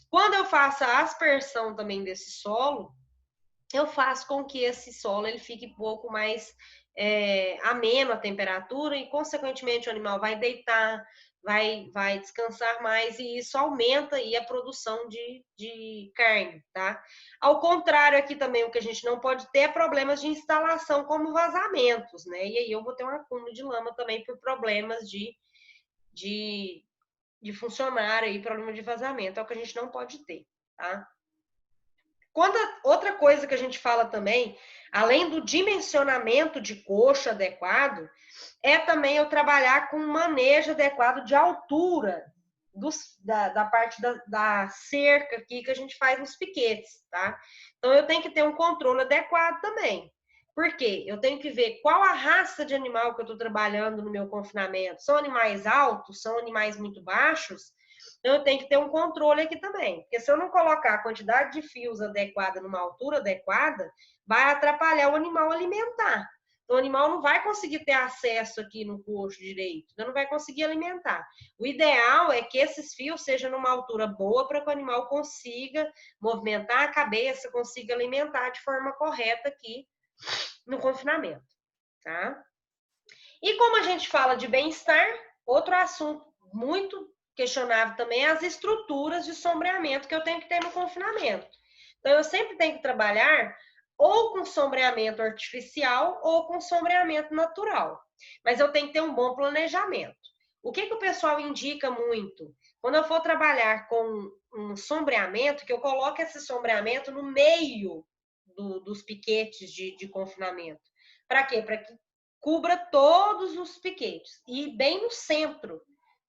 Quando eu faço a aspersão também desse solo, eu faço com que esse solo ele fique um pouco mais ameno a temperatura e, consequentemente, o animal vai deitar, vai descansar mais e isso aumenta aí a produção de carne, tá? Ao contrário, aqui também o que a gente não pode ter é problemas de instalação como vazamentos, né? E aí eu vou ter um acúmulo de lama também por problemas de funcionário aí, problema de vazamento, é o que a gente não pode ter, tá? Outra coisa que a gente fala também, além do dimensionamento de coxo adequado, é também eu trabalhar com um manejo adequado de altura da parte da cerca aqui que a gente faz nos piquetes, tá? Então, eu tenho que ter um controle adequado também. Por quê? Eu tenho que ver qual a raça de animal que eu estou trabalhando no meu confinamento. São animais altos? São animais muito baixos? Então, eu tenho que ter um controle aqui também. Porque se eu não colocar a quantidade de fios adequada numa altura adequada, vai atrapalhar o animal alimentar. Então, o animal não vai conseguir ter acesso aqui no coxo direito, não vai conseguir alimentar. O ideal é que esses fios sejam numa altura boa para que o animal consiga movimentar a cabeça, consiga alimentar de forma correta aqui no confinamento, tá? E como a gente fala de bem-estar, outro assunto muito questionável também é as estruturas de sombreamento que eu tenho que ter no confinamento. Então, eu sempre tenho que trabalhar ou com sombreamento artificial ou com sombreamento natural. Mas eu tenho que ter um bom planejamento. O que o pessoal indica muito? Quando eu for trabalhar com um sombreamento, que eu coloque esse sombreamento no meio dos piquetes de confinamento. Para quê? Para que cubra todos os piquetes e bem no centro,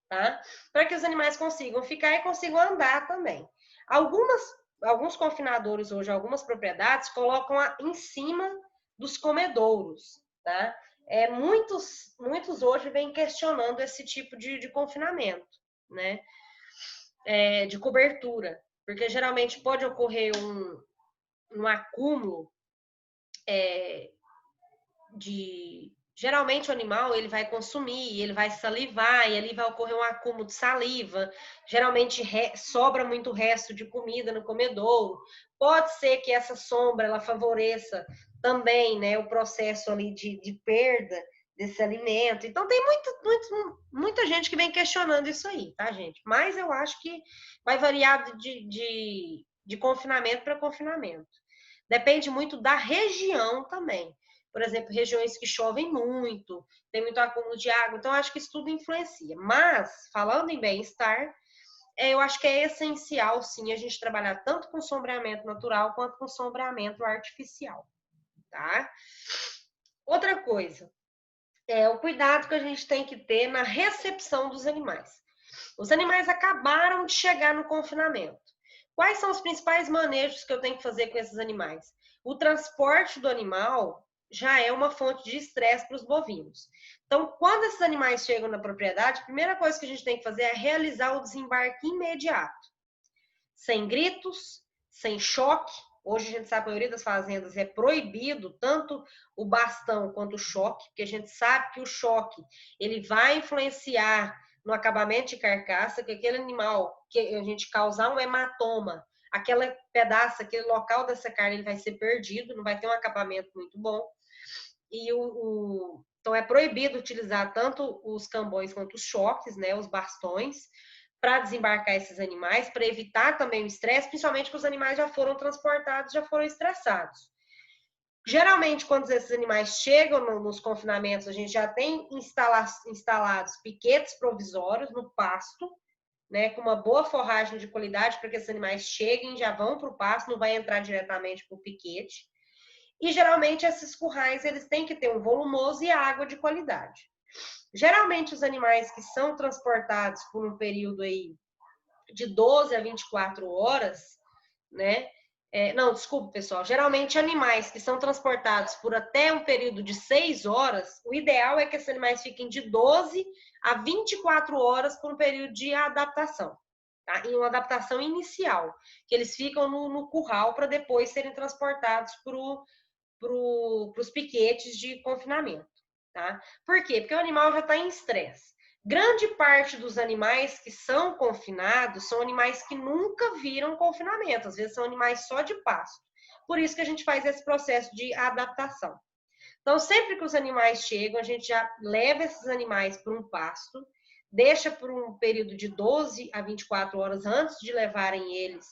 tá? Para que os animais consigam ficar e consigam andar também. Alguns confinadores hoje, algumas propriedades, colocam em cima dos comedouros, tá? Muitos hoje vêm questionando esse tipo de confinamento, né? De cobertura, porque geralmente pode ocorrer um acúmulo Geralmente o animal ele vai consumir, ele vai salivar e ali vai ocorrer um acúmulo de saliva. Geralmente sobra muito resto de comida no comedouro. Pode ser que essa sombra ela favoreça também, né, o processo ali de perda desse alimento. Então tem muita gente que vem questionando isso aí, tá, gente? Mas eu acho que vai variar de confinamento para confinamento. Depende muito da região também. Por exemplo, regiões que chovem muito, tem muito acúmulo de água, então acho que isso tudo influencia. Mas, falando em bem-estar, eu acho que é essencial, sim, a gente trabalhar tanto com sombreamento natural quanto com sombreamento artificial, tá? Outra coisa, o cuidado que a gente tem que ter na recepção dos animais. Os animais acabaram de chegar no confinamento. Quais são os principais manejos que eu tenho que fazer com esses animais? O transporte do animal já é uma fonte de estresse para os bovinos. Então, quando esses animais chegam na propriedade, a primeira coisa que a gente tem que fazer é realizar o desembarque imediato. Sem gritos, sem choque. Hoje a gente sabe que a maioria das fazendas é proibido tanto o bastão quanto o choque, porque a gente sabe que o choque ele vai influenciar no acabamento de carcaça, que aquele animal que a gente causar um hematoma, aquele pedaço, aquele local dessa carne ele vai ser perdido, não vai ter um acabamento muito bom. E então é proibido utilizar tanto os cambões quanto os choques, né, os bastões, para desembarcar esses animais, para evitar também o estresse, principalmente que os animais já foram transportados, já foram estressados. Geralmente, quando esses animais chegam nos confinamentos, a gente já tem instalados piquetes provisórios no pasto, né, com uma boa forragem de qualidade para que esses animais cheguem, já vão para o pasto, não vai entrar diretamente para o piquete. E geralmente esses currais eles têm que ter um volumoso e água de qualidade. Geralmente os animais que são transportados por um período aí de 12 a 24 horas, né? Não, desculpa, pessoal. Geralmente animais que são transportados por até um período de 6 horas, o ideal é que esses animais fiquem de 12 a 24 horas por um período de adaptação. Tá? Em uma adaptação inicial, que eles ficam no curral para depois serem transportados para os piquetes de confinamento. Tá? Por quê? Porque o animal já está em estresse. Grande parte dos animais que são confinados são animais que nunca viram confinamento, às vezes são animais só de pasto. Por isso que a gente faz esse processo de adaptação. Então, sempre que os animais chegam, a gente já leva esses animais para um pasto, deixa por um período de 12 a 24 horas antes de levarem eles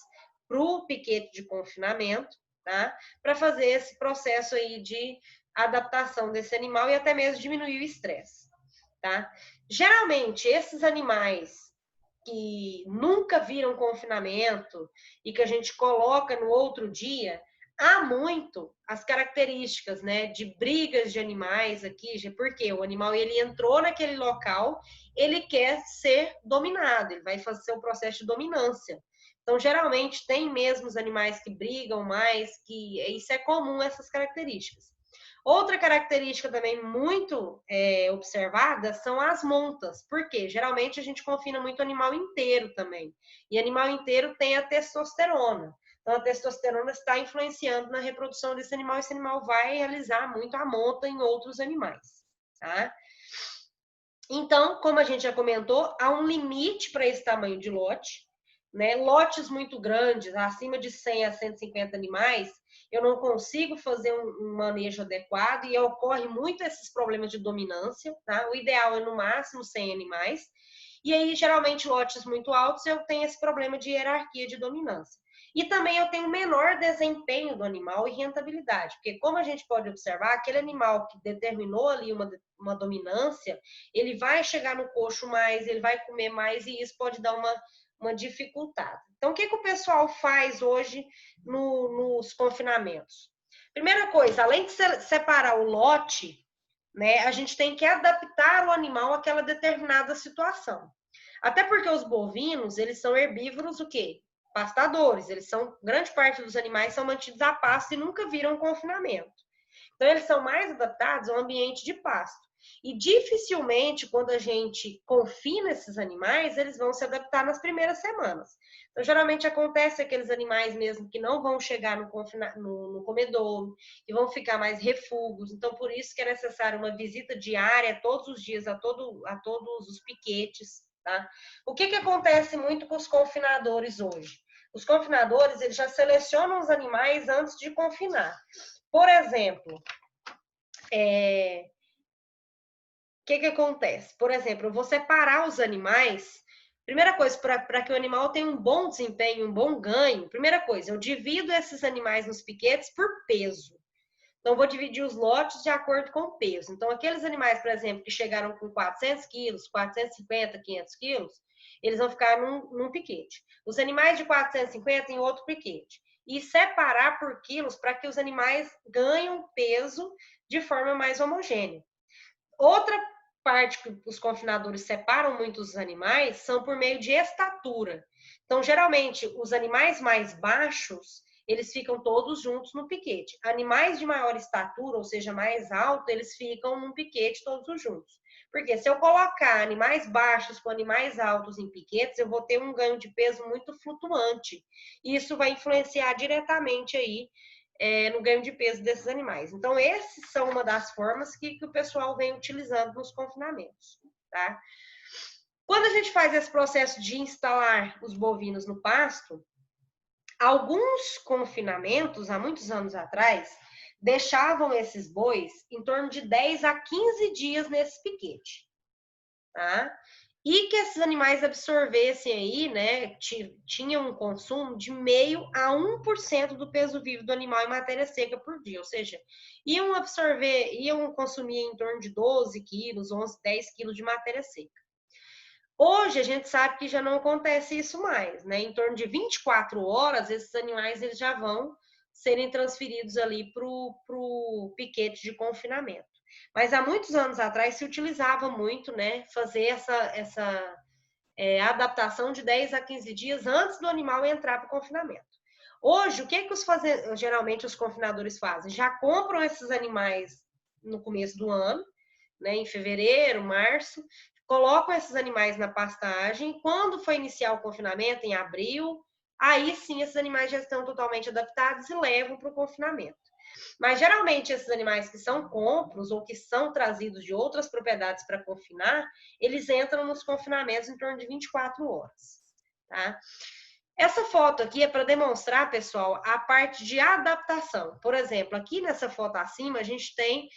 para o piquete de confinamento, tá? Para fazer esse processo aí de adaptação desse animal e até mesmo diminuir o estresse, tá? Geralmente, esses animais que nunca viram confinamento e que a gente coloca no outro dia, há muito as características, né, de brigas de animais aqui, porque o animal ele entrou naquele local, ele quer ser dominado, ele vai fazer o processo de dominância. Então, geralmente tem mesmo os animais que brigam mais, que isso é comum essas características. Outra característica também muito observada são as montas, porque geralmente a gente confina muito animal inteiro também. E animal inteiro tem a testosterona. Então, a testosterona está influenciando na reprodução desse animal, e esse animal vai realizar muito a monta em outros animais, tá? Então, como a gente já comentou, há um limite para esse tamanho de lote, né? Lotes muito grandes, acima de 100 a 150 animais, eu não consigo fazer um manejo adequado e ocorre muito esses problemas de dominância, tá? O ideal é no máximo 100 animais. E aí, geralmente, lotes muito altos, eu tenho esse problema de hierarquia de dominância. E também eu tenho menor desempenho do animal e rentabilidade, porque como a gente pode observar, aquele animal que determinou ali uma dominância, ele vai chegar no coxo mais, ele vai comer mais e isso pode dar uma dificuldade. Então, o que o pessoal faz hoje nos confinamentos? Primeira coisa, além de separar o lote, né, a gente tem que adaptar o animal àquela determinada situação. Até porque os bovinos, eles são herbívoros o quê? Pastadores. Eles são, grande parte dos animais são mantidos a pasto e nunca viram confinamento. Então, eles são mais adaptados ao ambiente de pasto. E dificilmente, quando a gente confina esses animais, eles vão se adaptar nas primeiras semanas. Então, geralmente acontece aqueles animais mesmo que não vão chegar no comedouro, que vão ficar mais refugos. Então, por isso que é necessário uma visita diária, todos os dias, a todos os piquetes, tá? O que acontece muito com os confinadores hoje? Os confinadores, eles já selecionam os animais antes de confinar. Por exemplo, o que acontece? Por exemplo, eu vou separar os animais. Primeira coisa, para que o animal tenha um bom desempenho, um bom ganho, primeira coisa, eu divido esses animais nos piquetes por peso. Então, eu vou dividir os lotes de acordo com o peso. Então, aqueles animais, por exemplo, que chegaram com 400 quilos, 450, 500 quilos, eles vão ficar num piquete. Os animais de 450 em outro piquete. E separar por quilos para que os animais ganhem peso de forma mais homogênea. Outra parte que os confinadores separam muito os animais são por meio de estatura. Então, geralmente, os animais mais baixos, eles ficam todos juntos no piquete. Animais de maior estatura, ou seja, mais alto, eles ficam num piquete todos juntos. Porque se eu colocar animais baixos com animais altos em piquetes, eu vou ter um ganho de peso muito flutuante. E isso vai influenciar diretamente aí no ganho de peso desses animais. Então, esses são uma das formas que o pessoal vem utilizando nos confinamentos, tá? Quando a gente faz esse processo de instalar os bovinos no pasto, alguns confinamentos, há muitos anos atrás, deixavam esses bois em torno de 10 a 15 dias nesse piquete, tá? E que esses animais absorvessem aí, né, tinham um consumo de meio a 1% do peso vivo do animal em matéria seca por dia, ou seja, iam consumir em torno de 12 quilos, 11, 10 quilos de matéria seca. Hoje a gente sabe que já não acontece isso mais, né? Em torno de 24 horas, esses animais eles já vão serem transferidos ali para o piquete de confinamento. Mas há muitos anos atrás se utilizava muito, né? Fazer essa adaptação de 10 a 15 dias antes do animal entrar para o confinamento. Hoje, o que geralmente os confinadores fazem? Já compram esses animais no começo do ano, né? Em fevereiro, março, colocam esses animais na pastagem. Quando for iniciar o confinamento, em abril, aí sim esses animais já estão totalmente adaptados e levam para o confinamento. Mas geralmente esses animais que são compros ou que são trazidos de outras propriedades para confinar, eles entram nos confinamentos em torno de 24 horas, tá? Essa foto aqui é para demonstrar, pessoal, a parte de adaptação. Por exemplo, aqui nessa foto acima, a gente tem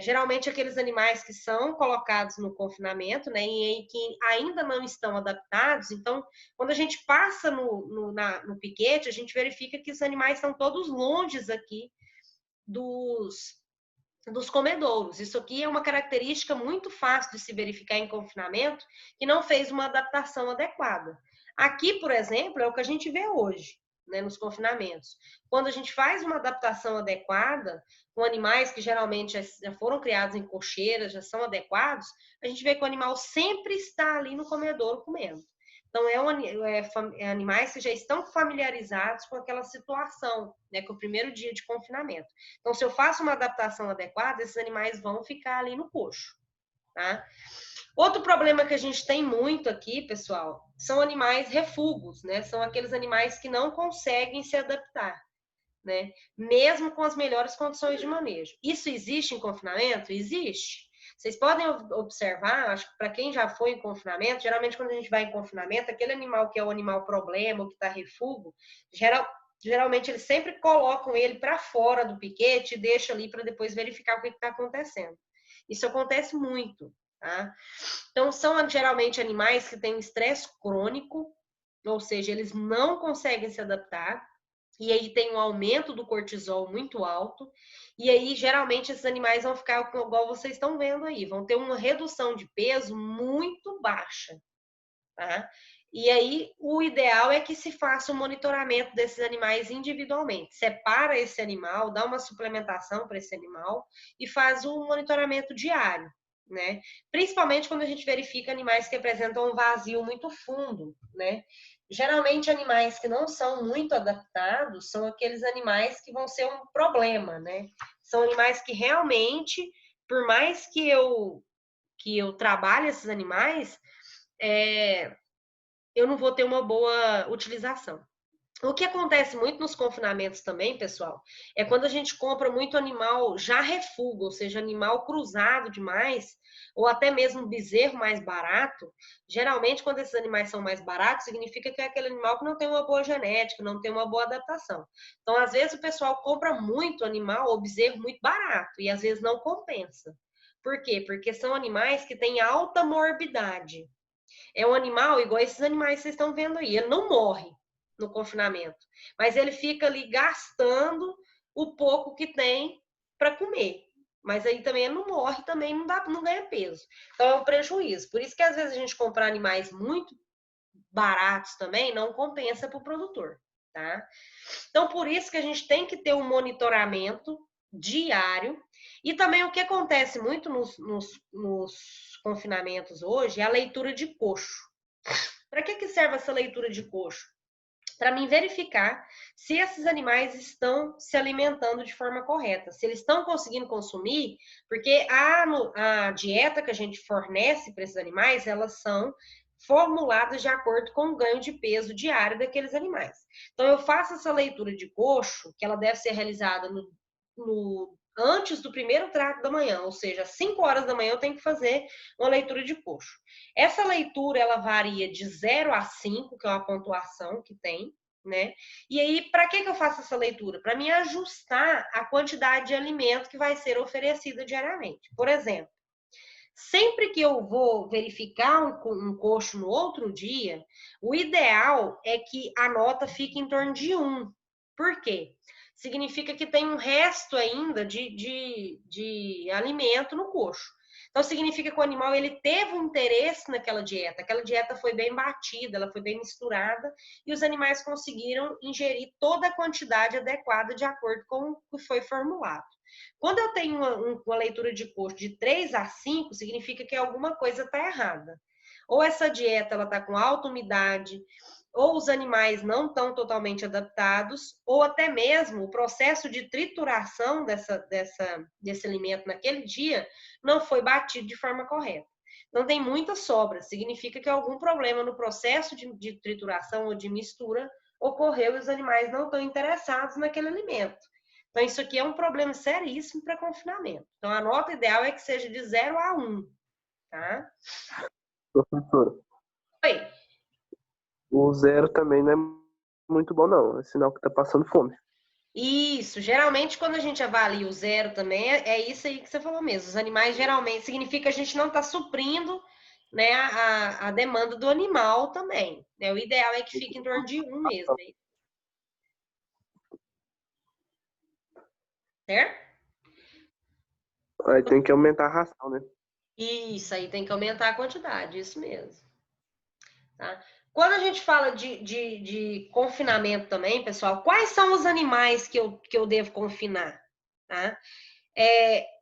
geralmente aqueles animais que são colocados no confinamento, né, e que ainda não estão adaptados. Então, quando a gente passa no piquete, a gente verifica que os animais estão todos longes aqui dos comedouros. Isso aqui é uma característica muito fácil de se verificar em confinamento, que não fez uma adaptação adequada. Aqui, por exemplo, é o que a gente vê hoje, né, nos confinamentos. Quando a gente faz uma adaptação adequada, com animais que geralmente já foram criados em cocheiras, já são adequados, a gente vê que o animal sempre está ali no comedouro comendo. Então, animais que já estão familiarizados com aquela situação, né, com o primeiro dia de confinamento. Então, se eu faço uma adaptação adequada, esses animais vão ficar ali no coxo, tá? Outro problema que a gente tem muito aqui, pessoal, são animais refugos, né? São aqueles animais que não conseguem se adaptar, né? Mesmo com as melhores condições de manejo. Isso existe em confinamento? Existe. Vocês podem observar, acho que para quem já foi em confinamento, geralmente quando a gente vai em confinamento, aquele animal que é o animal problema, ou que está refúgio, geralmente eles sempre colocam ele para fora do piquete e deixam ali para depois verificar o que está acontecendo. Isso acontece muito, tá? Então, são geralmente animais que têm um estresse crônico, ou seja, eles não conseguem se adaptar, e aí tem um aumento do cortisol muito alto, e aí geralmente esses animais vão ficar igual vocês estão vendo aí, vão ter uma redução de peso muito baixa, tá? E aí o ideal é que se faça o monitoramento desses animais individualmente. Separa esse animal, dá uma suplementação para esse animal e faz um monitoramento diário, né? Principalmente quando a gente verifica animais que apresentam um vazio muito fundo, né? Geralmente animais que não são muito adaptados são aqueles animais que vão ser um problema, né? São animais que realmente, por mais que eu trabalhe esses animais, eu não vou ter uma boa utilização. O que acontece muito nos confinamentos também, pessoal, é quando a gente compra muito animal já refúgio, ou seja, animal cruzado demais, ou até mesmo bezerro mais barato. Geralmente, quando esses animais são mais baratos, significa que é aquele animal que não tem uma boa genética, não tem uma boa adaptação. Então, às vezes, o pessoal compra muito animal ou bezerro muito barato, e às vezes não compensa. Por quê? Porque são animais que têm alta morbidade. É um animal igual esses animais que vocês estão vendo aí. Ele não morre no confinamento, mas ele fica ali gastando o pouco que tem para comer. Mas aí também ele não morre, também não ganha peso. Então é um prejuízo. Por isso que às vezes a gente comprar animais muito baratos também não compensa para o produtor, tá? Então por isso que a gente tem que ter um monitoramento diário. E também o que acontece muito nos confinamentos hoje é a leitura de coxo. Para que serve essa leitura de coxo? Para mim verificar se esses animais estão se alimentando de forma correta, se eles estão conseguindo consumir, porque a dieta que a gente fornece para esses animais, elas são formuladas de acordo com o ganho de peso diário daqueles animais. Então, eu faço essa leitura de coxo, que ela deve ser realizada antes do primeiro trato da manhã, ou seja, às 5 horas da manhã eu tenho que fazer uma leitura de coxo. Essa leitura, ela varia de 0 a 5, que é uma pontuação que tem, né? E aí, para que eu faço essa leitura? Para me ajustar a quantidade de alimento que vai ser oferecida diariamente. Por exemplo, sempre que eu vou verificar um coxo no outro dia, o ideal é que a nota fique em torno de 1. Por quê? Significa que tem um resto ainda de alimento no coxo. Então, significa que o animal ele teve um interesse naquela dieta. Aquela dieta foi bem batida, ela foi bem misturada, e os animais conseguiram ingerir toda a quantidade adequada de acordo com o que foi formulado. Quando eu tenho uma leitura de coxo de 3 a 5, significa que alguma coisa está errada. Ou essa dieta está com alta umidade, ou os animais não estão totalmente adaptados, ou até mesmo o processo de trituração desse alimento naquele dia não foi batido de forma correta. Então, tem muita sobra, significa que algum problema no processo de trituração ou de mistura ocorreu e os animais não estão interessados naquele alimento. Então, isso aqui é um problema seríssimo para confinamento. Então, a nota ideal é que seja de 0 a 1, tá? Professora, Oi. o 0 também não é muito bom, não. É sinal que tá passando fome. Isso, geralmente quando a gente avalia o 0 também, é isso aí que você falou mesmo. Os animais geralmente significa que a gente não está suprindo, né, a demanda do animal também, né? O ideal é que fique em torno de 1 mesmo, né? Certo? Aí tem que aumentar a ração, né? Isso aí tem que aumentar a quantidade, isso mesmo. Tá? Quando a gente fala de confinamento também, pessoal, quais são os animais que eu devo confinar? Tá?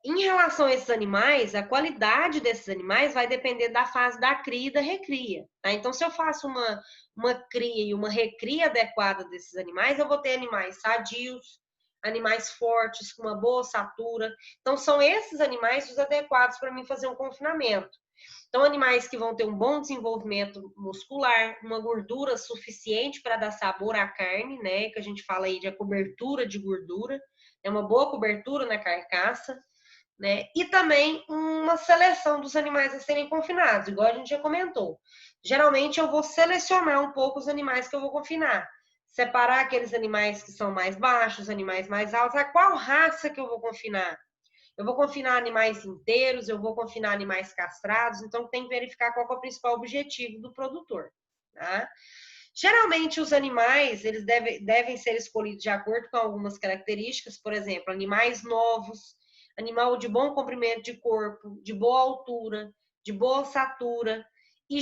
Em relação a esses animais, a qualidade desses animais vai depender da fase da cria e da recria. Tá? Então, se eu faço uma cria e uma recria adequada desses animais, eu vou ter animais sadios, animais fortes, com uma boa satura. Então, são esses animais os adequados para mim fazer um confinamento. Então, animais que vão ter um bom desenvolvimento muscular, uma gordura suficiente para dar sabor à carne, né? Que a gente fala aí de a cobertura de gordura, é uma boa cobertura na carcaça, né? E também uma seleção dos animais a serem confinados, igual a gente já comentou. Geralmente eu vou selecionar um pouco os animais que eu vou confinar. Separar aqueles animais que são mais baixos, animais mais altos. A qual raça que eu vou confinar? Eu vou confinar animais inteiros, eu vou confinar animais castrados, então tem que verificar qual é o principal objetivo do produtor. Tá? Geralmente os animais eles devem ser escolhidos de acordo com algumas características, por exemplo, animais novos, animal de bom comprimento de corpo, de boa altura, de boa satura, e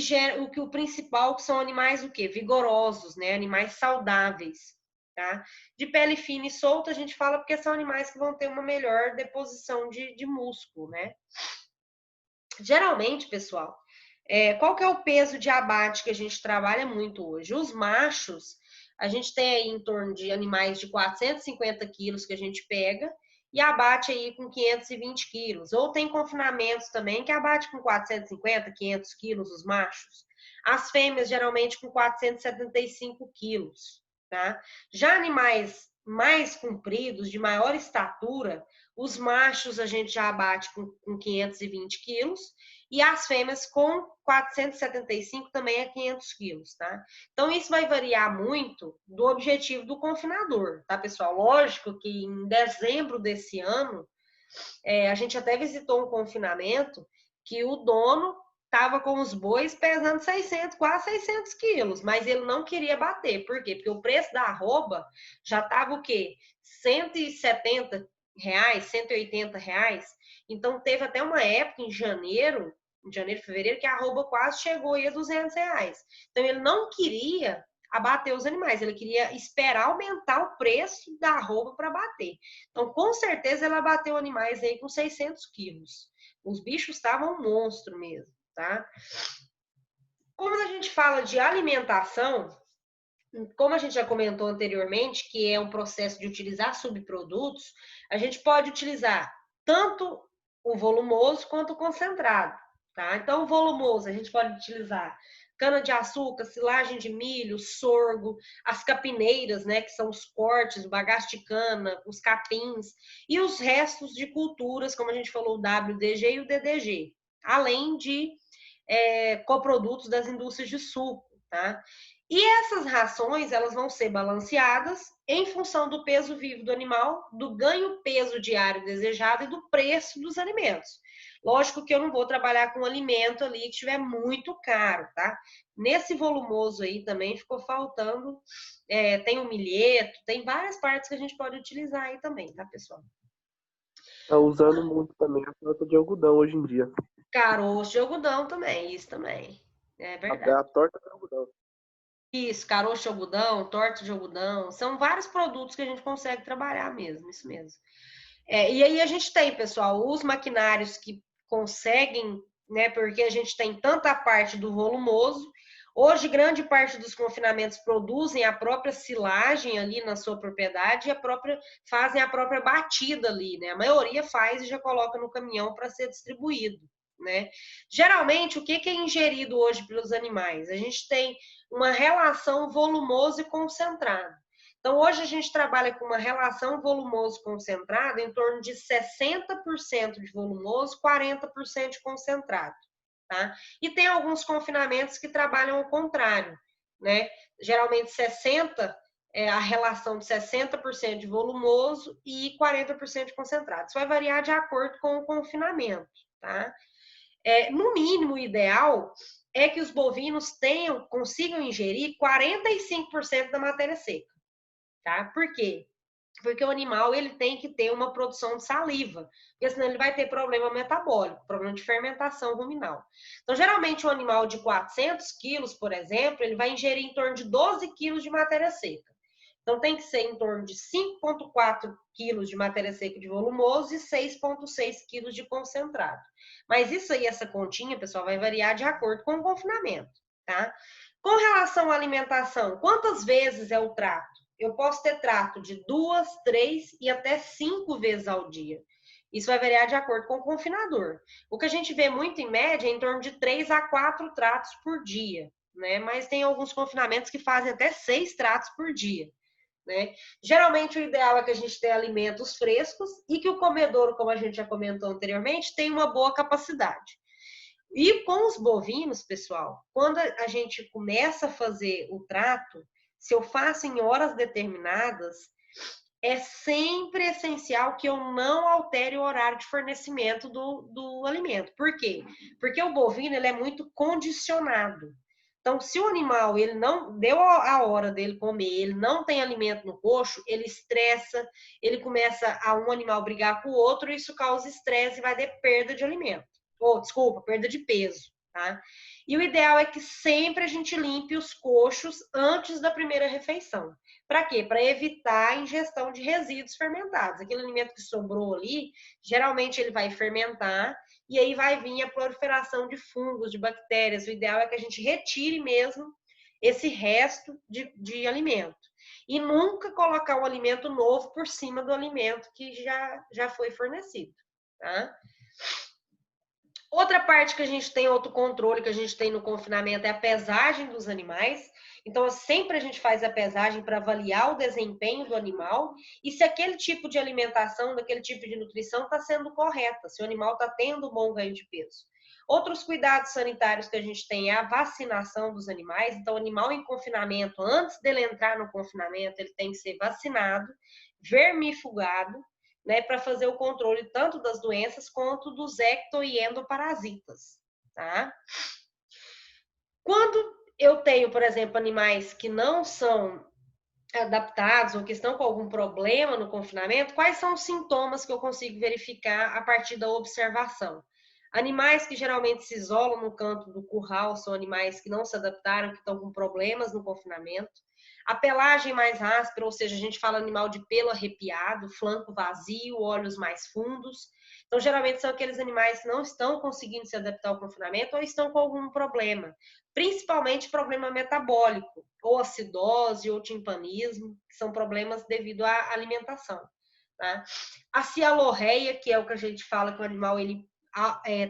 o principal que são animais o quê? Vigorosos, né? Animais saudáveis. Tá? De pele fina e solta, a gente fala porque são animais que vão ter uma melhor deposição de músculo, né? Geralmente, pessoal, qual que é o peso de abate que a gente trabalha muito hoje? Os machos, a gente tem aí em torno de animais de 450 quilos que a gente pega e abate aí com 520 quilos. Ou tem confinamentos também que abate com 450, 500 quilos os machos. As fêmeas, geralmente, com 475 quilos. Tá? Já animais mais compridos, de maior estatura, os machos a gente já abate com 520 quilos e as fêmeas com 475 também a 500 quilos, tá? Então, isso vai variar muito do objetivo do confinador, tá, pessoal? Lógico que em dezembro desse ano, a gente até visitou um confinamento que o dono estava com os bois pesando 600, quase 600 quilos, mas ele não queria bater. Por quê? Porque o preço da arroba já estava o quê? 170 reais, 180 reais. Então, teve até uma época em janeiro, fevereiro, que a arroba quase chegou aí a 200 reais. Então, ele não queria abater os animais, ele queria esperar aumentar o preço da arroba para abater. Então, com certeza, ele abateu animais aí com 600 quilos. Os bichos estavam um monstro mesmo, tá? Como a gente fala de alimentação, como a gente já comentou anteriormente, que é um processo de utilizar subprodutos, a gente pode utilizar tanto o volumoso quanto o concentrado, tá? Então, o volumoso a gente pode utilizar cana-de-açúcar, silagem de milho, sorgo, as capineiras, né, que são os cortes, o bagaço de cana, os capins, e os restos de culturas, como a gente falou, o WDG e o DDG, além de coprodutos das indústrias de suco, tá? E essas rações, elas vão ser balanceadas em função do peso vivo do animal, do ganho peso diário desejado e do preço dos alimentos. Lógico que eu não vou trabalhar com alimento ali que estiver muito caro, tá? Nesse volumoso aí também ficou faltando, tem o milheto, tem várias partes que a gente pode utilizar aí também, tá, pessoal? Tá usando muito também a torta de algodão hoje em dia. Caroço de algodão também, isso também. É Até verdade. a torta de algodão. Isso, caroço de algodão, torta de algodão, são vários produtos que a gente consegue trabalhar mesmo, isso mesmo. E aí a gente tem, pessoal, os maquinários que conseguem, né, porque a gente tem tanta parte do volumoso. Hoje, grande parte dos confinamentos produzem a própria silagem ali na sua propriedade e fazem a própria batida ali, né? A maioria faz e já coloca no caminhão para ser distribuído, né? Geralmente, o que é ingerido hoje pelos animais? A gente tem uma relação volumoso e concentrado. Então, hoje a gente trabalha com uma relação volumoso-concentrado em torno de 60% de volumoso, 40% de concentrado, tá? E tem alguns confinamentos que trabalham ao contrário, né? Geralmente 60% é a relação de 60% de volumoso e 40% de concentrado. Isso vai variar de acordo com o confinamento, tá? No mínimo, o ideal é que os bovinos consigam ingerir 45% da matéria seca. Tá? Por quê? Porque o animal ele tem que ter uma produção de saliva, porque senão ele vai ter problema metabólico, problema de fermentação ruminal. Então, geralmente, um animal de 400 quilos, por exemplo, ele vai ingerir em torno de 12 quilos de matéria seca. Então, tem que ser em torno de 5,4 quilos de matéria seca de volumoso e 6,6 quilos de concentrado. Mas isso aí, essa continha, pessoal, vai variar de acordo com o confinamento, tá? Com relação à alimentação, quantas vezes é o trato? Eu posso ter trato de 2, 3 e até 5 vezes ao dia. Isso vai variar de acordo com o confinador. O que a gente vê muito em média é em torno de 3 a 4 tratos por dia, né? Mas tem alguns confinamentos que fazem até 6 tratos por dia, né? Geralmente o ideal é que a gente tenha alimentos frescos e que o comedouro, como a gente já comentou anteriormente, tenha uma boa capacidade. E com os bovinos, pessoal, quando a gente começa a fazer o trato, se eu faço em horas determinadas, é sempre essencial que eu não altere o horário de fornecimento do alimento. Por quê? Porque o bovino ele é muito condicionado. Então, se o animal ele não deu a hora dele comer, ele não tem alimento no coxo, ele estressa, ele começa um animal brigar com o outro, e isso causa estresse e vai ter perda de alimento. Ou, desculpa, perda de peso, tá? E o ideal é que sempre a gente limpe os coxos antes da primeira refeição. Para quê? Para evitar a ingestão de resíduos fermentados. Aquele alimento que sobrou ali, geralmente ele vai fermentar e aí vai vir a proliferação de fungos, de bactérias. O ideal é que a gente retire mesmo esse resto de alimento. E nunca colocar um alimento novo por cima do alimento que já foi fornecido, tá? Outra parte que a gente tem, outro controle que a gente tem no confinamento é a pesagem dos animais. Então, sempre a gente faz a pesagem para avaliar o desempenho do animal e se aquele tipo de alimentação, daquele tipo de nutrição está sendo correta, se o animal está tendo um bom ganho de peso. Outros cuidados sanitários que a gente tem é a vacinação dos animais. Então, o animal em confinamento, antes dele entrar no confinamento, ele tem que ser vacinado, vermifugado, né, para fazer o controle tanto das doenças quanto dos ecto e endoparasitas, tá? Quando eu tenho, por exemplo, animais que não são adaptados ou que estão com algum problema no confinamento, quais são os sintomas que eu consigo verificar a partir da observação? Animais que geralmente se isolam no canto do curral são animais que não se adaptaram, que estão com problemas no confinamento. A pelagem mais áspera, ou seja, a gente fala animal de pelo arrepiado, flanco vazio, olhos mais fundos. Então, geralmente são aqueles animais que não estão conseguindo se adaptar ao confinamento ou estão com algum problema, principalmente problema metabólico, ou acidose ou timpanismo, que são problemas devido à alimentação. Tá? A cialorreia, que é o que a gente fala que o animal ele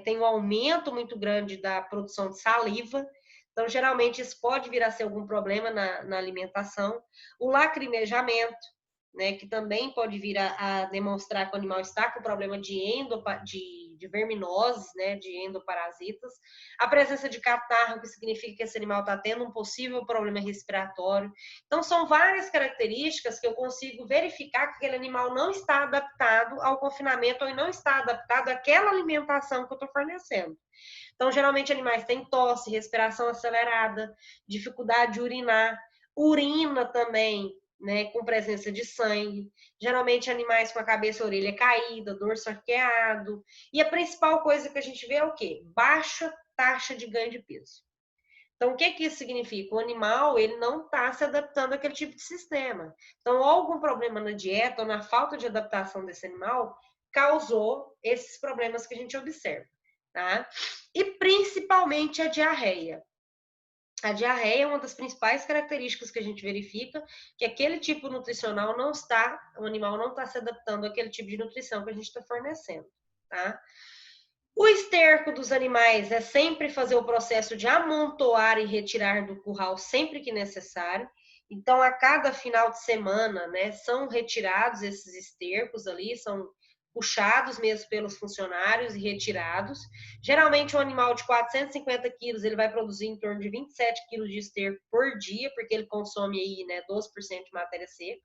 tem um aumento muito grande da produção de saliva, então geralmente isso pode vir a ser algum problema na alimentação. O lacrimejamento, né, que também pode vir a demonstrar que o animal está com problema de verminoses, né, de endoparasitas. A presença de catarro, que significa que esse animal está tendo um possível problema respiratório. Então, são várias características que eu consigo verificar que aquele animal não está adaptado ao confinamento ou não está adaptado àquela alimentação que eu estou fornecendo. Então, geralmente, animais têm tosse, respiração acelerada, dificuldade de urinar, urina também, né, com presença de sangue. Geralmente, animais com a cabeça e a orelha caída, dorso arqueado. E a principal coisa que a gente vê é o quê? Baixa taxa de ganho de peso. Então, o que que isso significa? O animal, ele não está se adaptando àquele tipo de sistema. Então, algum problema na dieta ou na falta de adaptação desse animal causou esses problemas que a gente observa, tá? E principalmente a diarreia. A diarreia é uma das principais características que a gente verifica, que aquele tipo nutricional não está, o animal não está se adaptando àquele tipo de nutrição que a gente está fornecendo, tá? O esterco dos animais é sempre fazer o processo de amontoar e retirar do curral sempre que necessário. Então, a cada final de semana, né, são retirados esses estercos ali, são puxados mesmo pelos funcionários e retirados. Geralmente, um animal de 450 quilos, ele vai produzir em torno de 27 quilos de esterco por dia, porque ele consome aí, né, 12% de matéria seca.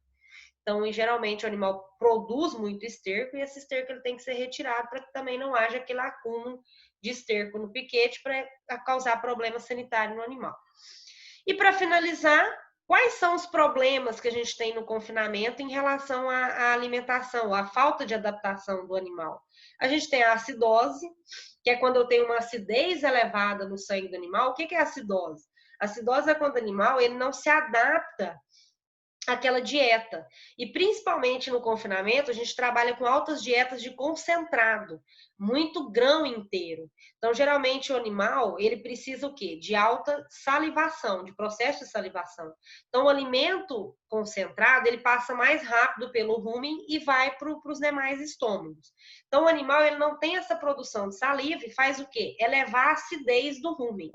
Então, geralmente, o animal produz muito esterco e esse esterco ele tem que ser retirado para que também não haja aquele acúmulo de esterco no piquete para causar problema sanitário no animal. E para finalizar, quais são os problemas que a gente tem no confinamento em relação à alimentação, à falta de adaptação do animal? A gente tem a acidose, que é quando eu tenho uma acidez elevada no sangue do animal. O que é a acidose? A acidose é quando o animal ele não se adapta aquela dieta. E principalmente no confinamento, a gente trabalha com altas dietas de concentrado, muito grão inteiro. Então, geralmente o animal, ele precisa o quê? De alta salivação, de processo de salivação. Então, o alimento concentrado, ele passa mais rápido pelo rumen e vai para os demais estômagos. Então, o animal, ele não tem essa produção de saliva e faz o quê? Elevar a acidez do rumen.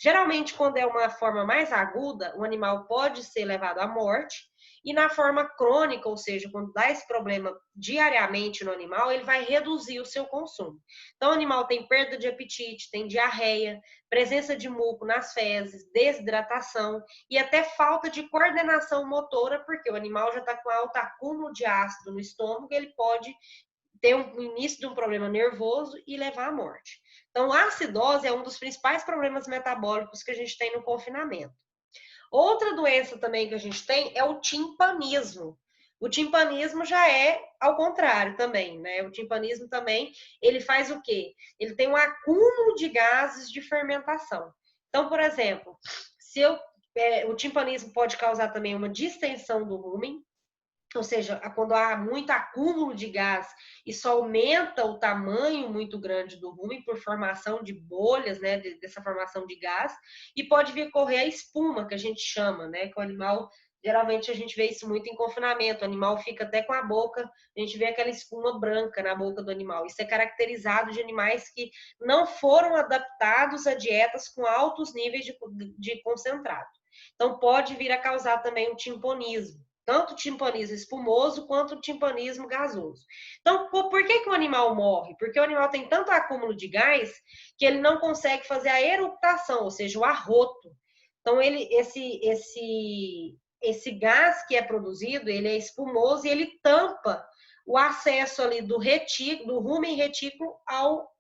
Geralmente, quando é uma forma mais aguda, o animal pode ser levado à morte, e na forma crônica, ou seja, quando dá esse problema diariamente no animal, ele vai reduzir o seu consumo. Então, o animal tem perda de apetite, tem diarreia, presença de muco nas fezes, desidratação e até falta de coordenação motora, porque o animal já está com alto acúmulo de ácido no estômago, ele pode ter um início de um problema nervoso e levar à morte. Então, a acidose é um dos principais problemas metabólicos que a gente tem no confinamento. Outra doença também que a gente tem é o timpanismo. O timpanismo já é ao contrário também, né? O timpanismo também, ele faz o quê? Ele tem um acúmulo de gases de fermentação. Então, por exemplo, o timpanismo pode causar também uma distensão do rumen, ou seja, quando há muito acúmulo de gás, isso aumenta o tamanho muito grande do rumen por formação de bolhas, né, dessa formação de gás, e pode vir correr a espuma, que a gente chama, né, que o animal, geralmente a gente vê isso muito em confinamento, o animal fica até com a boca, a gente vê aquela espuma branca na boca do animal. Isso é caracterizado de animais que não foram adaptados a dietas com altos níveis de concentrado. Então, pode vir a causar também o timponismo. Tanto o timpanismo espumoso quanto o timpanismo gasoso. Então, por que o animal morre? Porque o animal tem tanto acúmulo de gás que ele não consegue fazer a eructação, ou seja, o arroto. Então, esse gás que é produzido, ele é espumoso e ele tampa o acesso ali do rumen retículo ao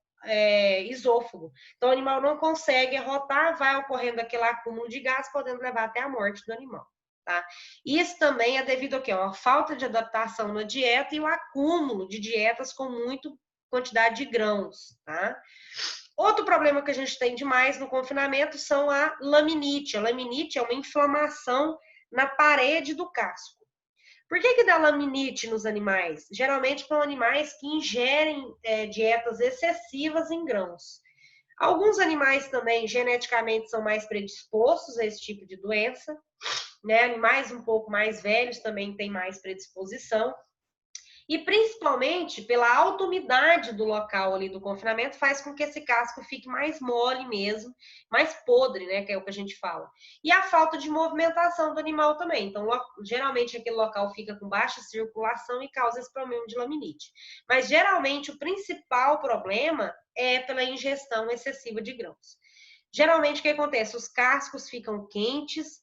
esôfago. Então, o animal não consegue arrotar, vai ocorrendo aquele acúmulo de gás, podendo levar até a morte do animal. Tá? Isso também é devido ao quê? A falta de adaptação na dieta e o acúmulo de dietas com muito quantidade de grãos, tá? Outro problema que a gente tem demais no confinamento são a laminite. A laminite é uma inflamação na parede do casco. Por que dá laminite nos animais? Geralmente são animais que ingerem dietas excessivas em grãos. Alguns animais também geneticamente são mais predispostos a esse tipo de doença, né? Animais um pouco mais velhos também têm mais predisposição. E principalmente pela alta umidade do local ali do confinamento faz com que esse casco fique mais mole mesmo, mais podre, né, que é o que a gente fala. E a falta de movimentação do animal também. Então, geralmente aquele local fica com baixa circulação e causa esse problema de laminite. Mas geralmente o principal problema é pela ingestão excessiva de grãos. Geralmente o que acontece? Os cascos ficam quentes,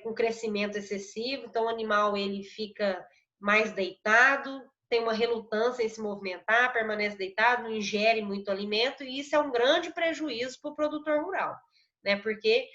com crescimento excessivo, então o animal ele fica mais deitado, tem uma relutância em se movimentar, permanece deitado, não ingere muito alimento, e isso é um grande prejuízo para o produtor rural, né? Porque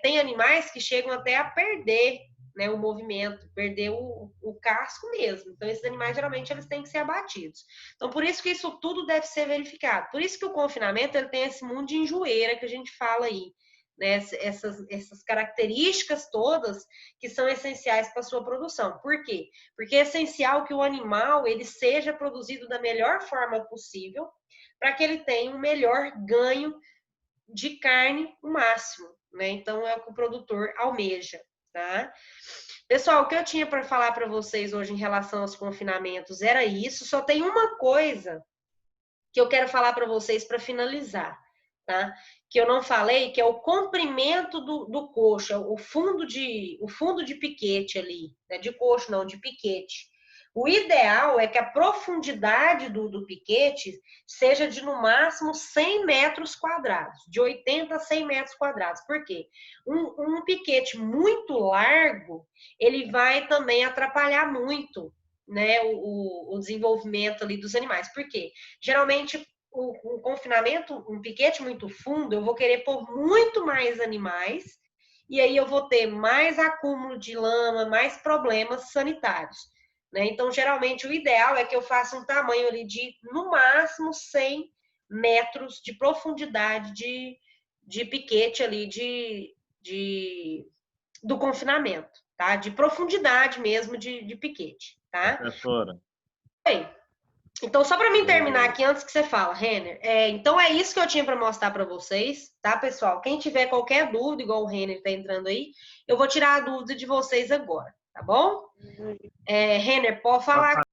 tem animais que chegam até a perder, né, o movimento, perder o casco mesmo. Então, esses animais, geralmente, eles têm que ser abatidos. Então, por isso que isso tudo deve ser verificado. Por isso que o confinamento ele tem esse mundo de enjoeira que a gente fala aí, né, essas características todas que são essenciais para a sua produção. Por quê? Porque é essencial que o animal ele seja produzido da melhor forma possível para que ele tenha um melhor ganho de carne o máximo, né? Então é o que o produtor almeja, tá? Pessoal, o que eu tinha para falar para vocês hoje em relação aos confinamentos era isso. Só tem uma coisa que eu quero falar para vocês para finalizar, tá? Que eu não falei, que é o comprimento do coxo, o fundo de piquete ali, né? De coxo não, de piquete. O ideal é que a profundidade do piquete seja de no máximo 100 metros quadrados, de 80 a 100 metros quadrados. Por quê? Um piquete muito largo, ele vai também atrapalhar muito, né, o desenvolvimento ali dos animais. Por quê? Geralmente, o confinamento, um piquete muito fundo, eu vou querer pôr muito mais animais, e aí eu vou ter mais acúmulo de lama, mais problemas sanitários, né? Então, geralmente, o ideal é que eu faça um tamanho ali de, no máximo, 100 metros de profundidade de piquete ali do confinamento, tá? De profundidade mesmo de piquete, tá? Professora. Oi. Então, só para mim terminar aqui, antes que você fala, Renner, então é isso que eu tinha para mostrar para vocês, tá, pessoal? Quem tiver qualquer dúvida, igual o Renner tá entrando aí, eu vou tirar a dúvida de vocês agora, tá bom? Renner, pode falar.